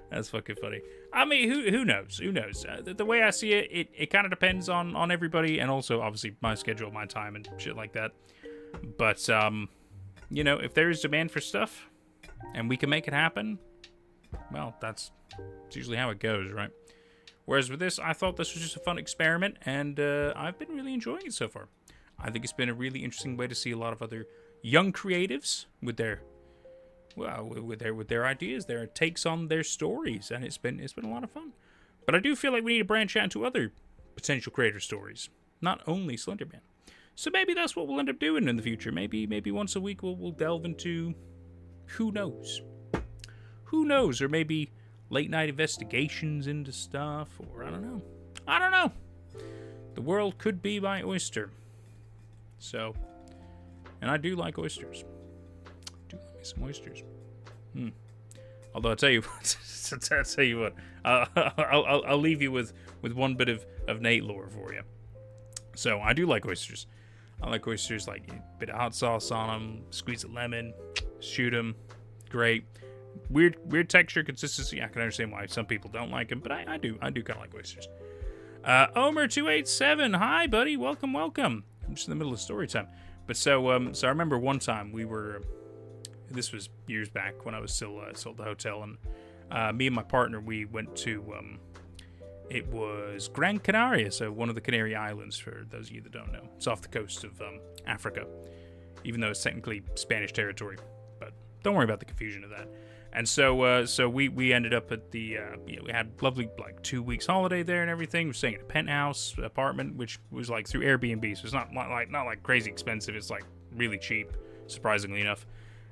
That's fucking funny. I mean, who knows? Who knows? The way I see it, it kind of depends on everybody, and also obviously my schedule, my time, and shit like that. But you know, if there is demand for stuff, and we can make it happen, well, that's usually how it goes, right? Whereas with this, I thought this was just a fun experiment, and I've been really enjoying it so far. I think it's been a really interesting way to see a lot of other young creatives with their, well, with their ideas, their takes on their stories, and it's been a lot of fun. But I do feel like we need to branch out into other potential creator stories, not only Slenderman. So maybe that's what we'll end up doing in the future. Maybe once a week we'll delve into, who knows? Who knows? Or maybe late night investigations into stuff, or I don't know. The world could be my oyster. So, and I do like oysters. Do like me some oysters. Although I'll tell you what, I'll leave you with one bit of Nate lore for you. So I do like oysters. I like oysters, like a bit of hot sauce on them, squeeze a lemon, shoot them, great. Weird texture, consistency. I can understand why some people don't like them, but I do kind of like oysters. Omer287, hi buddy, welcome. I'm just in the middle of story time. But so I remember one time we were, this was years back when I was still at the hotel, and me and my partner, we went to it was Gran Canaria, so one of the Canary Islands, for those of you that don't know. It's off the coast of Africa, even though it's technically Spanish territory. But don't worry about the confusion of that. And so we ended up at the we had lovely 2 weeks holiday there and everything. We're staying at a penthouse apartment, which was like through Airbnb, so it's not like crazy expensive. It's like really cheap, surprisingly enough.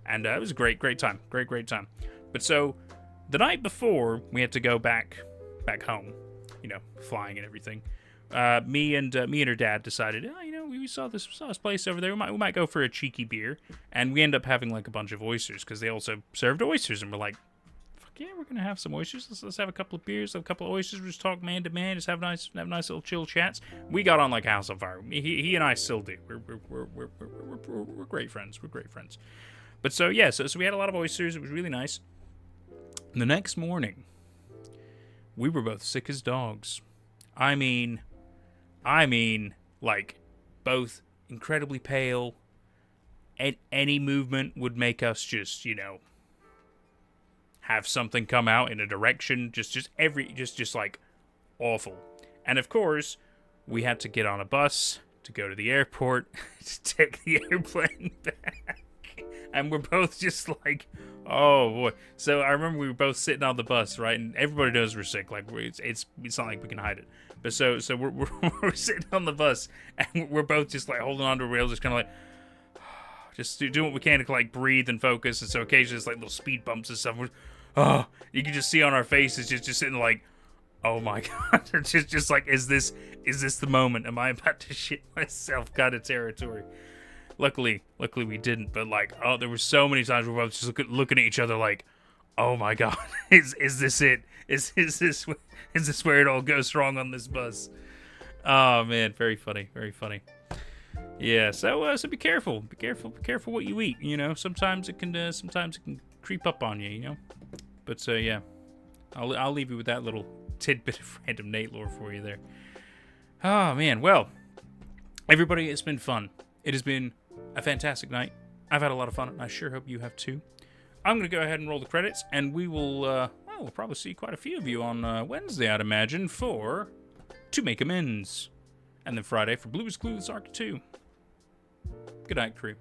And it was a great time, great time. But so the night before we had to go back home, flying and everything. Me and her dad decided, we saw this place over there. We might go for a cheeky beer, and we end up having like a bunch of oysters because they also served oysters, and we're like, fuck yeah, we're gonna have some oysters. Let's have a couple of beers, have a couple of oysters. We just talk man to man, just have nice little chill chats. We got on like house on fire. He and I still do. We're great friends. We're great friends. But so yeah, so we had a lot of oysters. It was really nice. And the next morning, we were both sick as dogs. I mean, like, both incredibly pale, and any movement would make us just, have something come out in a direction, just like, awful. And of course, we had to get on a bus to go to the airport to take the airplane back. And we're both just like, oh boy. So I remember we were both sitting on the bus, right? And everybody knows we're sick. Like it's not like we can hide it. But so we're sitting on the bus, and we're both just like holding onto a rail, just kind of like, just doing what we can to like breathe and focus. And so occasionally it's like little speed bumps and stuff. You can just see on our faces just sitting like, oh my god, just like, is this the moment? Am I about to shit myself kind of territory? Luckily we didn't, but like, there were so many times we were both just looking at each other like, oh my god, is this it? Is this where it all goes wrong on this bus? Oh man, very funny. Yeah, so be careful what you eat. Sometimes it can creep up on you. But yeah, I'll leave you with that little tidbit of random Nate lore for you there. Oh man, well, everybody, it's been fun. It has been a fantastic night. I've had a lot of fun, and I sure hope you have too. I'm going to go ahead and roll the credits, and we will, we'll probably see quite a few of you on Wednesday, I'd imagine, for To Make Amends. And then Friday for Blue's Clues Arc 2. Good night, crew.